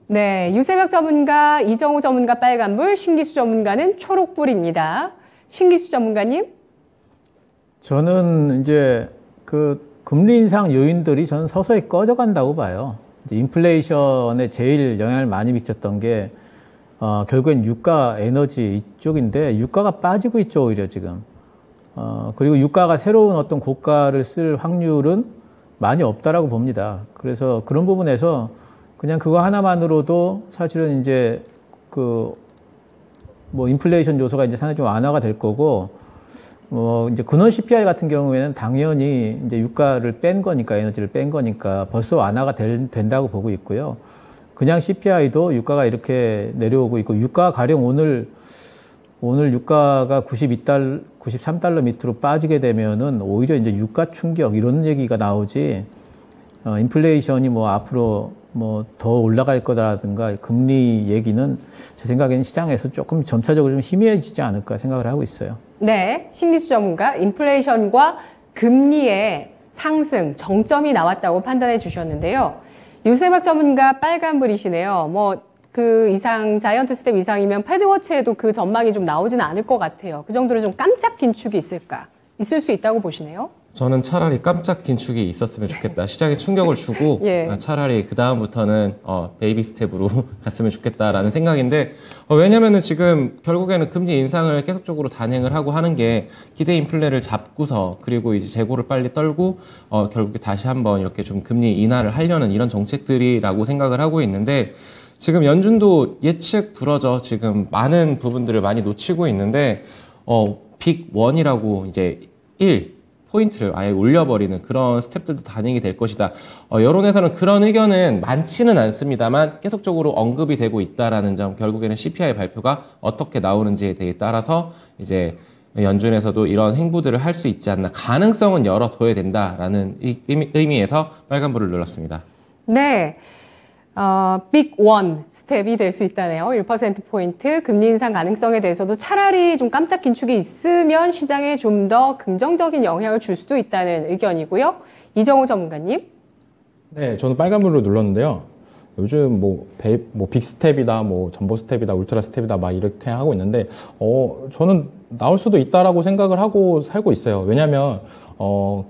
S1: 네, 유세혁 전문가, 이정우 전문가 빨간불, 신기수 전문가는 초록불입니다. 신기수 전문가님?
S3: 저는 이제 금리 인상 요인들이 저는 서서히 꺼져간다고 봐요. 이제 인플레이션에 제일 영향을 많이 미쳤던 게 결국엔 유가, 에너지 이쪽인데 유가가 빠지고 있죠, 오히려 지금. 그리고 유가가 새로운 어떤 고가를 쓸 확률은 많이 없다라고 봅니다. 그래서 그런 부분에서 그냥 그거 하나만으로도 사실은 이제 뭐 인플레이션 요소가 이제 상당히 좀 완화가 될 거고, 이제 근원 CPI 같은 경우에는 당연히 이제 유가를 뺀 거니까, 에너지를 뺀 거니까 벌써 완화가 된다고 보고 있고요. 그냥 CPI도 유가가 이렇게 내려오고 있고, 유가 가령 오늘 유가가 93달러 밑으로 빠지게 되면은 오히려 이제 유가 충격 이런 얘기가 나오지, 인플레이션이 뭐 앞으로 뭐 더 올라갈 거다라든가 금리 얘기는 제 생각에는 시장에서 조금 점차적으로 좀 희미해지지 않을까 생각을 하고 있어요.
S1: 네, 신기수 전문가, 인플레이션과 금리의 상승, 정점이 나왔다고 판단해 주셨는데요. 유세박 전문가 빨간불이시네요. 뭐 그 이상, 자이언트 스텝 이상이면 패드워치에도 그 전망이 좀 나오지는 않을 것 같아요. 그 정도로 좀 깜짝 긴축이 있을까? 있을 수 있다고 보시네요?
S2: 저는 차라리 깜짝 긴축이 있었으면 좋겠다. 시장에 충격을 주고
S1: 예.
S2: 차라리 그 다음부터는 베이비 스텝으로 갔으면 좋겠다라는 생각인데, 왜냐면은 지금 결국에는 금리 인상을 계속적으로 단행을 하고 하는 게 기대 인플레를 잡고서, 그리고 이제 재고를 빨리 떨고 결국에 다시 한번 이렇게 좀 금리 인하를 하려는 이런 정책들이라고 생각을 하고 있는데, 지금 연준도 예측 불허져 지금 많은 부분들을 많이 놓치고 있는데, 빅 1이라고 이제 1 포인트를 아예 올려버리는 그런 스텝들도 단행이 될 것이다. 여론에서는 그런 의견은 많지는 않습니다만 계속적으로 언급이 되고 있다라는 점, 결국에는 CPI 발표가 어떻게 나오는지에 대해 따라서 이제 연준에서도 이런 행보들을 할 수 있지 않나, 가능성은 열어둬야 된다라는 의미에서 빨간불을 눌렀습니다.
S1: 네. 빅 원 스텝이 될 수 있다네요. 1%포인트 금리 인상 가능성에 대해서도 차라리 좀 깜짝 긴축이 있으면 시장에 좀 더 긍정적인 영향을 줄 수도 있다는 의견이고요. 이정호 전문가님.
S4: 네, 저는 빨간불로 눌렀는데요. 요즘 빅스텝이다, 전보 스텝이다, 울트라 스텝이다 막 이렇게 하고 있는데, 저는 나올 수도 있다라고 생각을 하고 살고 있어요. 왜냐면,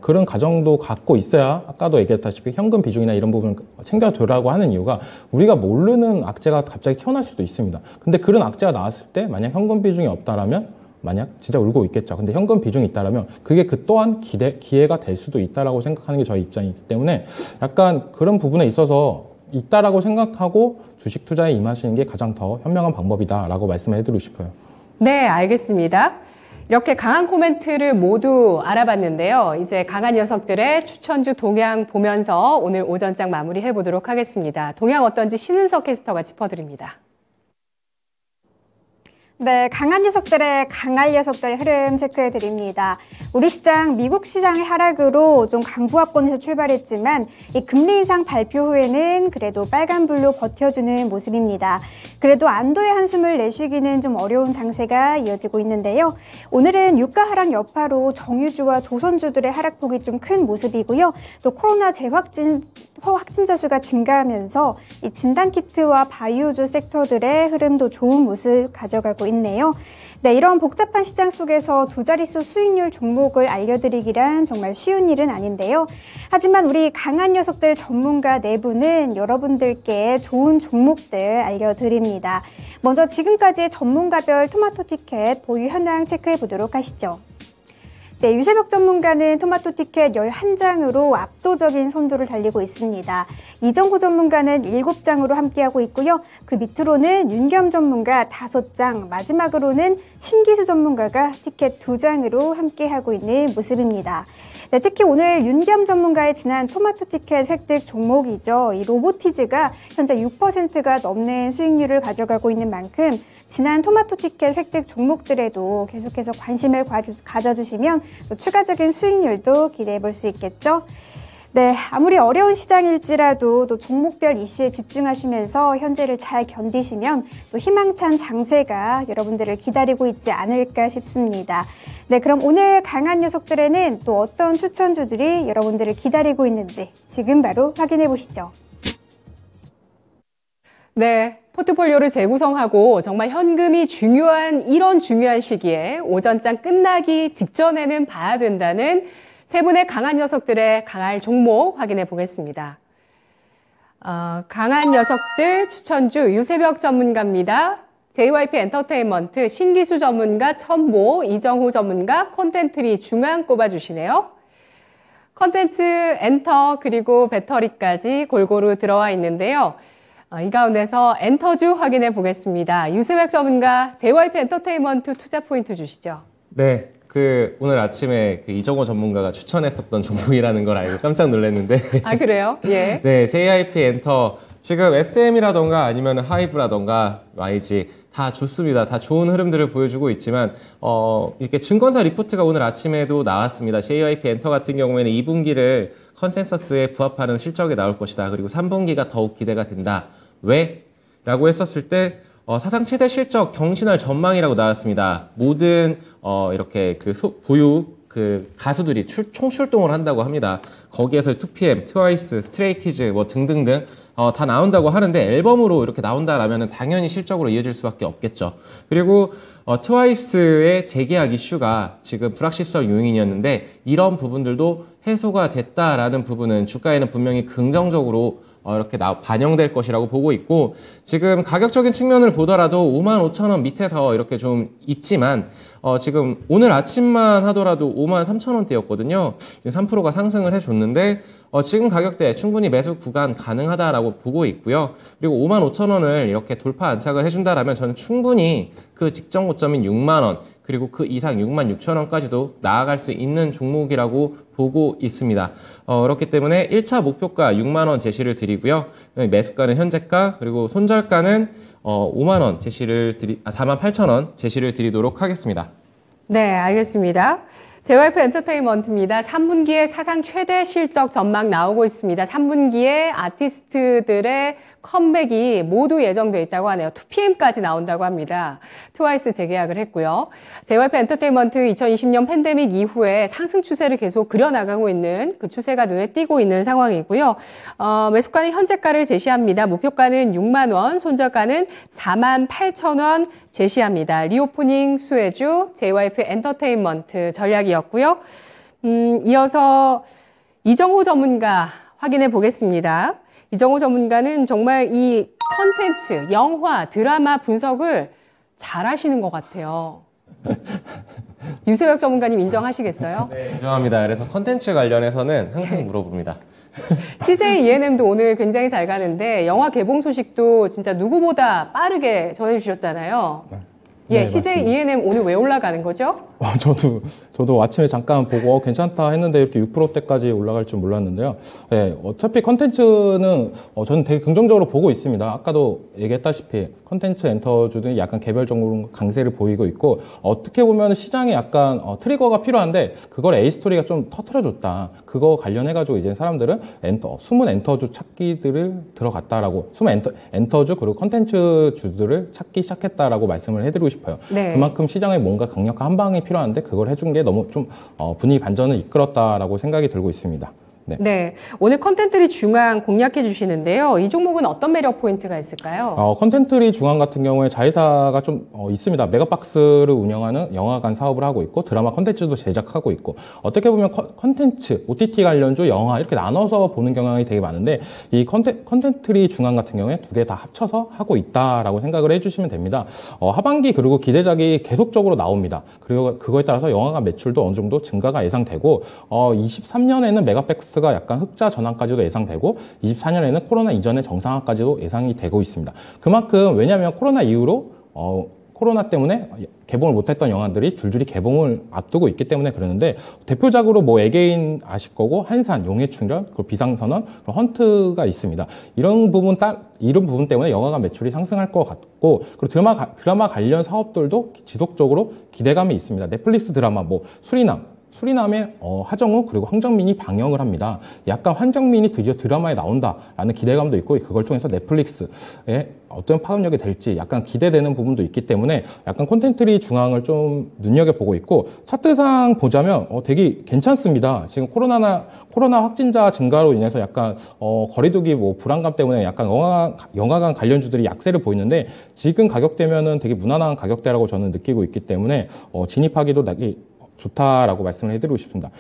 S4: 그런 가정도 갖고 있어야 아까도 얘기했다시피 현금 비중이나 이런 부분을 챙겨두라고 하는 이유가 우리가 모르는 악재가 갑자기 튀어나올 수도 있습니다. 근데 그런 악재가 나왔을 때 만약 현금 비중이 없다라면 만약 진짜 울고 있겠죠. 근데 현금 비중이 있다라면 그게 그 또한 기회가 될 수도 있다라고 생각하는 게 저희 입장이기 때문에 약간 그런 부분에 있어서 있다라고 생각하고 주식 투자에 임하시는 게 가장 더 현명한 방법이다라고 말씀을 해드리고 싶어요.
S1: 네, 알겠습니다. 이렇게 강한 코멘트를 모두 알아봤는데요. 이제 강한 녀석들의 추천주 동향 보면서 오늘 오전장 마무리해 보도록 하겠습니다. 동향 어떤지 신은석 캐스터가 짚어드립니다.
S5: 네, 강한 녀석들의 강할 녀석들 흐름 체크해 드립니다. 우리 시장, 미국 시장의 하락으로 좀 강보합권에서 출발했지만 이 금리 인상 발표 후에는 그래도 빨간불로 버텨주는 모습입니다. 그래도 안도의 한숨을 내쉬기는 좀 어려운 장세가 이어지고 있는데요. 오늘은 유가 하락 여파로 정유주와 조선주들의 하락폭이 좀 큰 모습이고요. 또 코로나 확진자 수가 증가하면서 이 진단키트와 바이오주 섹터들의 흐름도 좋은 모습 가져가고 있네요. 네, 이런 복잡한 시장 속에서 두 자릿수 수익률 종목을 알려드리기란 정말 쉬운 일은 아닌데요. 하지만 우리 강한 녀석들 전문가 내부는 여러분들께 좋은 종목들 알려드립니다. 먼저 지금까지의 전문가별 토마토 티켓 보유 현황 체크해 보도록 하시죠. 네, 유세벽 전문가는 토마토 티켓 11장으로 압도적인 선두를 달리고 있습니다. 이정호 전문가는 7장으로 함께하고 있고요. 그 밑으로는 윤겸 전문가 5장, 마지막으로는 신기수 전문가가 티켓 2장으로 함께하고 있는 모습입니다. 네, 특히 오늘 윤겸 전문가의 지난 토마토 티켓 획득 종목이죠. 이 로보티즈가 현재 6%가 넘는 수익률을 가져가고 있는 만큼 지난 토마토 티켓 획득 종목들에도 계속해서 관심을 가져주시면 또 추가적인 수익률도 기대해 볼 수 있겠죠. 네, 아무리 어려운 시장일지라도 또 종목별 이슈에 집중하시면서 현재를 잘 견디시면 또 희망찬 장세가 여러분들을 기다리고 있지 않을까 싶습니다. 네, 그럼 오늘 강한 녀석들에는 또 어떤 추천주들이 여러분들을 기다리고 있는지 지금 바로 확인해 보시죠.
S1: 네, 포트폴리오를 재구성하고 정말 현금이 중요한 이런 중요한 시기에 오전장 끝나기 직전에는 봐야 된다는 세 분의 강한 녀석들의 강할 종목 확인해 보겠습니다. 강한 녀석들 추천주 유세벽 전문가입니다. JYP 엔터테인먼트 신기수 전문가 첨보, 이정호 전문가 콘텐트리 중앙 꼽아주시네요. 컨텐츠 엔터 그리고 배터리까지 골고루 들어와 있는데요. 이 가운데서 엔터주 확인해 보겠습니다. 유세벽 전문가 JYP 엔터테인먼트 투자 포인트 주시죠.
S2: 네, 오늘 아침에 이정호 전문가가 추천했었던 종목이라는 걸 알고 깜짝 놀랐는데.
S1: 아, 그래요? 예.
S2: 네, JYP 엔터. 지금 SM이라던가 아니면 하이브라던가 YG 다 좋습니다. 다 좋은 흐름들을 보여주고 있지만, 이렇게 증권사 리포트가 오늘 아침에도 나왔습니다. JYP 엔터 같은 경우에는 2분기를 컨센서스에 부합하는 실적이 나올 것이다. 그리고 3분기가 더욱 기대가 된다. 왜? 라고 했었을 때, 사상 최대 실적 경신할 전망이라고 나왔습니다. 모든, 이렇게 보유, 가수들이 총출동을 한다고 합니다. 거기에서 2PM, 트와이스, 스트레이키즈, 등등등, 다 나온다고 하는데 앨범으로 이렇게 나온다라면 당연히 실적으로 이어질 수밖에 없겠죠. 그리고, 트와이스의 재계약 이슈가 지금 불확실성 요인이었는데 이런 부분들도 해소가 됐다라는 부분은 주가에는 분명히 긍정적으로 이렇게 반영될 것이라고 보고 있고, 지금 가격적인 측면을 보더라도 55,000원 밑에서 이렇게 좀 있지만, 지금 오늘 아침만 하더라도 53,000원대였거든요. 지금 3%가 상승을 해줬는데, 지금 가격대에 충분히 매수 구간 가능하다라고 보고 있고요. 그리고 55,000원을 이렇게 돌파 안착을 해준다라면 저는 충분히 그 직전 고점인 6만원, 그리고 그 이상 66,000원까지도 나아갈 수 있는 종목이라고 보고 있습니다. 그렇기 때문에 1차 목표가 6만원 제시를 드리고요. 매수가는 현재가, 그리고 손절가는 5만원 48,000원 제시를 드리도록 하겠습니다.
S1: 네, 알겠습니다. JYP 엔터테인먼트입니다. 3분기에 사상 최대 실적 전망 나오고 있습니다. 3분기에 아티스트들의 컴백이 모두 예정돼 있다고 하네요. 2PM까지 나온다고 합니다. 트와이스 재계약을 했고요. JYP 엔터테인먼트 2020년 팬데믹 이후에 상승 추세를 계속 그려나가고 있는 그 추세가 눈에 띄고 있는 상황이고요. 매수가는 현재가를 제시합니다. 목표가는 6만 원, 손절가는 4만 8천 원 제시합니다. 리오프닝 수혜주 JYP 엔터테인먼트 전략이었고요. 이어서 이정호 전문가 확인해 보겠습니다. 이정호 전문가는 정말 이 컨텐츠, 영화, 드라마 분석을 잘 하시는 것 같아요. 유세혁 전문가님 인정하시겠어요?
S2: 네, 인정합니다. 그래서 컨텐츠 관련해서는 항상 물어봅니다.
S1: CJ ENM도 오늘 굉장히 잘 가는데 영화 개봉 소식도 진짜 누구보다 빠르게 전해주셨잖아요. 예,
S4: 네,
S1: CJ
S4: 맞습니다.
S1: ENM 오늘 왜 올라가는 거죠?
S4: 저도 아침에 잠깐 보고 괜찮다 했는데 이렇게 6%대까지 올라갈 줄 몰랐는데요. 네, 어차피 컨텐츠는 저는 되게 긍정적으로 보고 있습니다. 아까도 얘기했다시피 컨텐츠 엔터주들이 약간 개별적으로 강세를 보이고 있고 어떻게 보면 시장에 약간 트리거가 필요한데 그걸 A스토리가 좀 터트려줬다. 그거 관련해가지고 이제 사람들은 숨은 엔터주 찾기들을 들어갔다라고 숨은 엔터주 그리고 컨텐츠주들을 찾기 시작했다라고 말씀을 해드리고 싶어요.
S1: 네.
S4: 그만큼 시장에 뭔가 강력한 한 방이 필요한데 그걸 해준 게 너무 좀 분위기 반전을 이끌었다라고 생각이 들고 있습니다. 네.
S1: 네, 오늘 컨텐츠리 중앙 공략해 주시는데요. 이 종목은 어떤 매력 포인트가 있을까요?
S4: 컨텐츠리 중앙 같은 경우에 자회사가 좀 있습니다. 메가박스를 운영하는 영화관 사업을 하고 있고 드라마 컨텐츠도 제작하고 있고 어떻게 보면 컨텐츠, OTT 관련주, 영화 이렇게 나눠서 보는 경향이 되게 많은데 이 컨텐츠리 중앙 같은 경우에 두 개 다 합쳐서 하고 있다라고 생각을 해주시면 됩니다. 하반기 그리고 기대작이 계속적으로 나옵니다. 그리고 그거에 따라서 영화관 매출도 어느 정도 증가가 예상되고 23년에는 메가박스 가 약간 흑자 전환까지도 예상되고 24년에는 코로나 이전의 정상화까지도 예상이 되고 있습니다. 그만큼 왜냐하면 코로나 이후로 코로나 때문에 개봉을 못했던 영화들이 줄줄이 개봉을 앞두고 있기 때문에 그러는데 대표작으로 뭐 에게인 아실 거고 한산, 용해충전, 그리고 비상선언, 그리고 헌트가 있습니다. 이런 부분 때문에 영화관 매출이 상승할 것 같고 그리고 드라마 관련 사업들도 지속적으로 기대감이 있습니다. 넷플릭스 드라마 뭐 수리남의 하정우 그리고 황정민이 방영을 합니다. 약간 황정민이 드디어 드라마에 나온다라는 기대감도 있고 그걸 통해서 넷플릭스에 어떤 파급력이 될지 약간 기대되는 부분도 있기 때문에 약간 콘텐츠리 중앙을 좀 눈여겨보고 있고 차트상 보자면 되게 괜찮습니다. 지금 코로나 확진자 증가로 인해서 약간 거리두기 뭐 불안감 때문에 약간 영화관 관련주들이 약세를 보이는데 지금 가격대면은 되게 무난한 가격대라고 저는 느끼고 있기 때문에 진입하기도 좋다라고 말씀을 해드리고 싶습니다.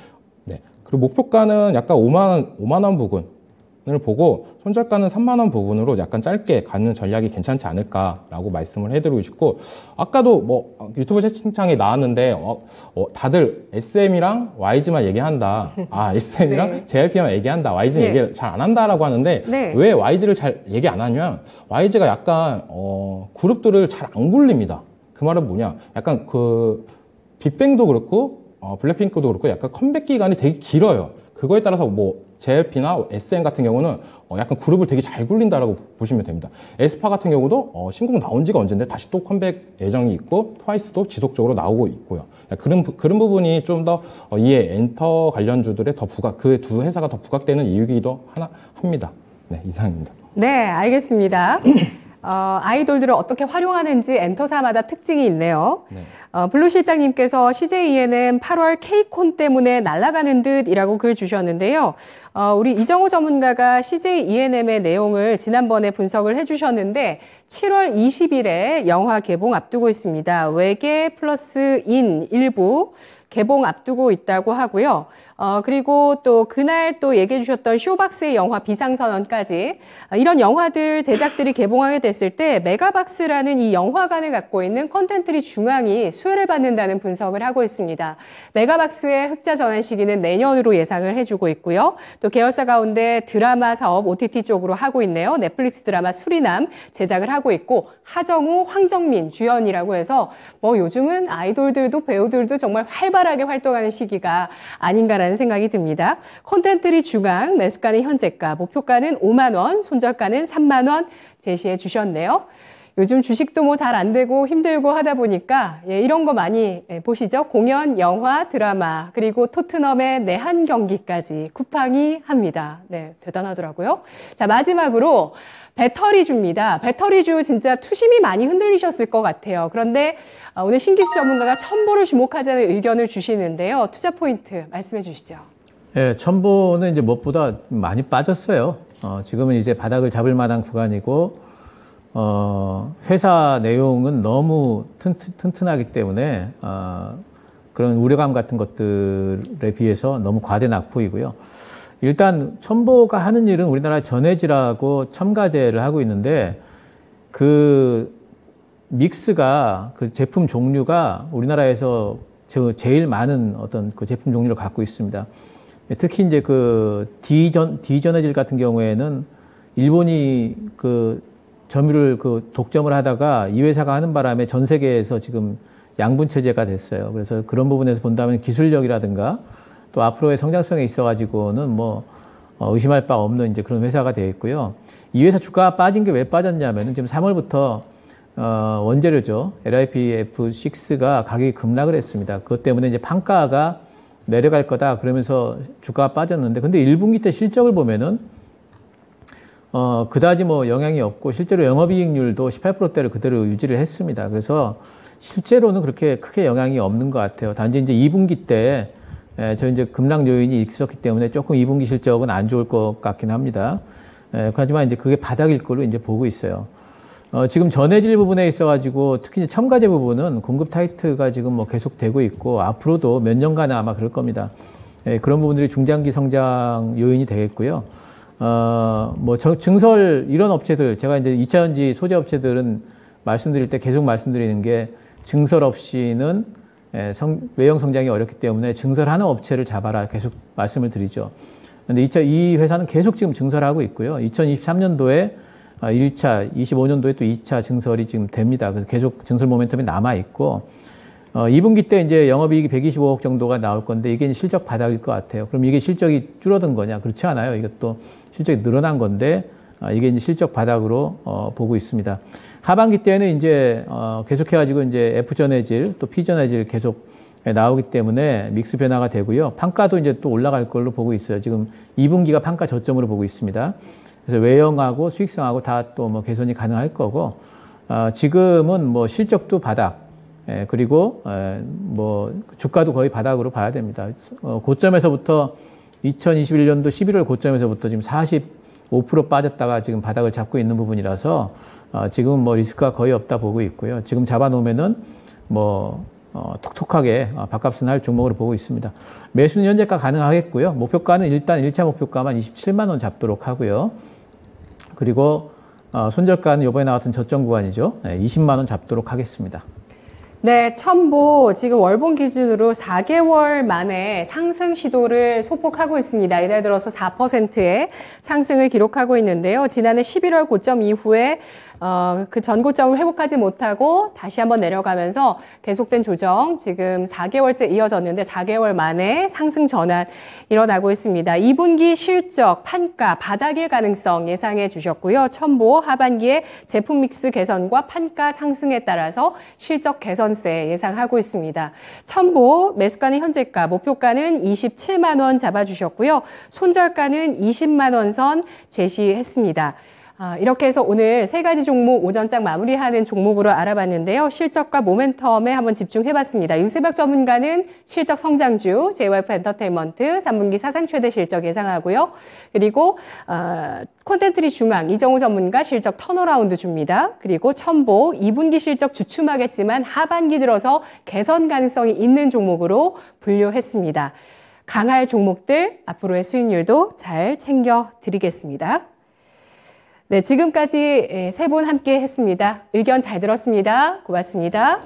S4: 네. 그리고 목표가는 약간 5만 원 부분을 보고 손절가는 3만 원 부분으로 약간 짧게 가는 전략이 괜찮지 않을까라고 말씀을 해드리고 싶고 아까도 뭐 유튜브 채팅창에 나왔는데 다들 SM이랑 YG만 얘기한다. SM이랑
S1: 네.
S4: JYP만 얘기한다. YG는
S1: 네.
S4: 얘기를 잘 안 한다라고 하는데
S1: 네.
S4: 왜 YG를 잘 얘기 안 하냐면 YG가 약간 그룹들을 잘 안 굴립니다. 그 말은 뭐냐? 약간 빅뱅도 그렇고 블랙핑크도 그렇고 약간 컴백 기간이 되게 길어요. 그거에 따라서 뭐 JYP나 SM 같은 경우는 약간 그룹을 되게 잘 굴린다라고 보시면 됩니다. 에스파 같은 경우도 신곡 나온 지가 언젠데 다시 또 컴백 예정이 있고 트와이스도 지속적으로 나오고 있고요. 그런 부분이 좀 더 이에 엔터 관련주들의 그 두 회사가 더 부각되는 이유이기도 합니다. 네, 이상입니다.
S1: 네, 알겠습니다. 아이돌들을 어떻게 활용하는지 엔터사마다 특징이 있네요.
S4: 네.
S1: 블루 실장님께서 CJ ENM 8월 K콘 때문에 날아가는 듯이라고 글 주셨는데요. 우리 이정호 전문가가 CJ ENM의 내용을 지난번에 분석을 해주셨는데 7월 20일에 영화 개봉 앞두고 있습니다. 외계 플러스 인 일부 개봉 앞두고 있다고 하고요. 그리고 또 그날 또 얘기해 주셨던 쇼박스의 영화 비상선언까지 이런 영화들 대작들이 개봉하게 됐을 때 메가박스라는 이 영화관을 갖고 있는 컨텐츠리 중앙이 수혜를 받는다는 분석을 하고 있습니다. 메가박스의 흑자 전환 시기는 내년으로 예상을 해주고 있고요. 또 계열사 가운데 드라마 사업 OTT 쪽으로 하고 있네요. 넷플릭스 드라마 수리남 제작을 하고 있고 하정우, 황정민 주연이라고 해서 뭐 요즘은 아이돌들도 배우들도 정말 활발하게 활동하는 시기가 아닌가라는 생각이 듭니다. 콘텐츠리 중앙 매수가는 현재가, 목표가는 5만 원, 손절가는 3만 원 제시해 주셨네요. 요즘 주식도 뭐 잘 안 되고 힘들고 하다 보니까 이런 거 많이 보시죠. 공연, 영화, 드라마, 그리고 토트넘의 내한 경기까지 쿠팡이 합니다. 네, 대단하더라고요. 자, 마지막으로 배터리주입니다. 배터리주 진짜 투심이 많이 흔들리셨을 것 같아요. 그런데 오늘 신기수 전문가가 첨보를 주목하자는 의견을 주시는데요. 투자 포인트 말씀해 주시죠.
S3: 예, 첨보는 이제 무엇보다 많이 빠졌어요. 지금은 이제 바닥을 잡을 만한 구간이고, 회사 내용은 너무 튼튼하기 때문에, 그런 우려감 같은 것들에 비해서 너무 과대 낙폭이고요. 일단 첨보가 하는 일은 우리나라 전해질하고 첨가제를 하고 있는데, 그 믹스가, 그 제품 종류가 우리나라에서 제일 많은 어떤 그 제품 종류를 갖고 있습니다. 특히 이제 그 D전해질 같은 경우에는 일본이 그 점유를 그 독점을 하다가 이 회사가 하는 바람에 전 세계에서 지금 양분 체제가 됐어요. 그래서 그런 부분에서 본다면 기술력이라든가 또 앞으로의 성장성에 있어가지고는 뭐 의심할 바 없는 이제 그런 회사가 되어 있고요. 이 회사 주가가 빠진 게 왜 빠졌냐면은 지금 3월부터 원재료죠. LiPF6가 가격이 급락을 했습니다. 그것 때문에 이제 판가가 내려갈 거다 그러면서 주가가 빠졌는데, 근데 1분기 때 실적을 보면은 그다지 뭐 영향이 없고 실제로 영업이익률도 18%대를 그대로 유지를 했습니다. 그래서 실제로는 그렇게 크게 영향이 없는 것 같아요. 단지 이제 2분기 때 저 이제 급락 요인이 있었기 때문에 조금 2분기 실적은 안 좋을 것 같긴 합니다. 하지만 이제 그게 바닥일 거로 이제 보고 있어요. 지금 전해질 부분에 있어가지고 특히 이제 첨가제 부분은 공급 타이트가 지금 뭐 계속 되고 있고 앞으로도 몇 년간은 아마 그럴 겁니다. 그런 부분들이 중장기 성장 요인이 되겠고요. 뭐 증설 이런 업체들, 제가 이제 2차전지 소재 업체들은 말씀드릴 때 계속 말씀드리는 게 증설 없이는 외형 성장이 어렵기 때문에 증설하는 업체를 잡아라 계속 말씀을 드리죠. 근데 이 회사는 계속 지금 증설하고 있고요. 2023년도에 1차, 25년도에 또 2차 증설이 지금 됩니다. 그래서 계속 증설 모멘텀이 남아있고, 2분기 때 이제 영업이익이 125억 정도가 나올 건데, 이게 실적 바닥일 것 같아요. 그럼 이게 실적이 줄어든 거냐? 그렇지 않아요. 이것도 실적이 늘어난 건데, 이게 이제 실적 바닥으로, 보고 있습니다. 하반기 때는 이제, 계속해가지고 이제 F전해질, 또 P전해질 계속 나오기 때문에 믹스 변화가 되고요. 판가도 이제 또 올라갈 걸로 보고 있어요. 지금 2분기가 판가 저점으로 보고 있습니다. 그래서 외형하고 수익성하고 다 또 뭐 개선이 가능할 거고, 지금은 뭐 실적도 바닥, 그리고 뭐 주가도 거의 바닥으로 봐야 됩니다. 고점에서부터 2021년도 11월 고점에서부터 지금 45% 빠졌다가 지금 바닥을 잡고 있는 부분이라서 지금 뭐 리스크가 거의 없다 보고 있고요. 지금 잡아놓으면은 뭐 톡톡하게 밥값은 할 종목으로 보고 있습니다. 매수는 현재가 가능하겠고요. 목표가는 일단 1차 목표가만 27만 원 잡도록 하고요. 그리고 손절가는 이번에 나왔던 저점 구간이죠. 20만 원 잡도록 하겠습니다.
S1: 네, 첨보 지금 월봉 기준으로 4개월 만에 상승 시도를 소폭하고 있습니다. 이달 들어서 4%의 상승을 기록하고 있는데요. 지난해 11월 고점 이후에 그 전 고점을 회복하지 못하고 다시 한번 내려가면서 계속된 조정 지금 4개월째 이어졌는데 4개월 만에 상승 전환 일어나고 있습니다. 2분기 실적, 판가, 바닥일 가능성 예상해 주셨고요. 첨보 하반기에 제품 믹스 개선과 판가 상승에 따라서 실적 개선세 예상하고 있습니다. 첨보 매수가는 현재가, 목표가는 27만 원 잡아주셨고요. 손절가는 20만 원 선 제시했습니다. 이렇게 해서 오늘 세 가지 종목 오전장 마무리하는 종목으로 알아봤는데요. 실적과 모멘텀에 한번 집중해봤습니다. 유세박 전문가는 실적 성장주, JYP 엔터테인먼트 3분기 사상 최대 실적 예상하고요. 그리고 콘텐츠리 중앙 이정우 전문가 실적 턴어라운드 줍니다. 그리고 첨보 2분기 실적 주춤하겠지만 하반기 들어서 개선 가능성이 있는 종목으로 분류했습니다. 강할 종목들 앞으로의 수익률도 잘 챙겨드리겠습니다. 네, 지금까지 세 분 함께 했습니다. 의견 잘 들었습니다. 고맙습니다.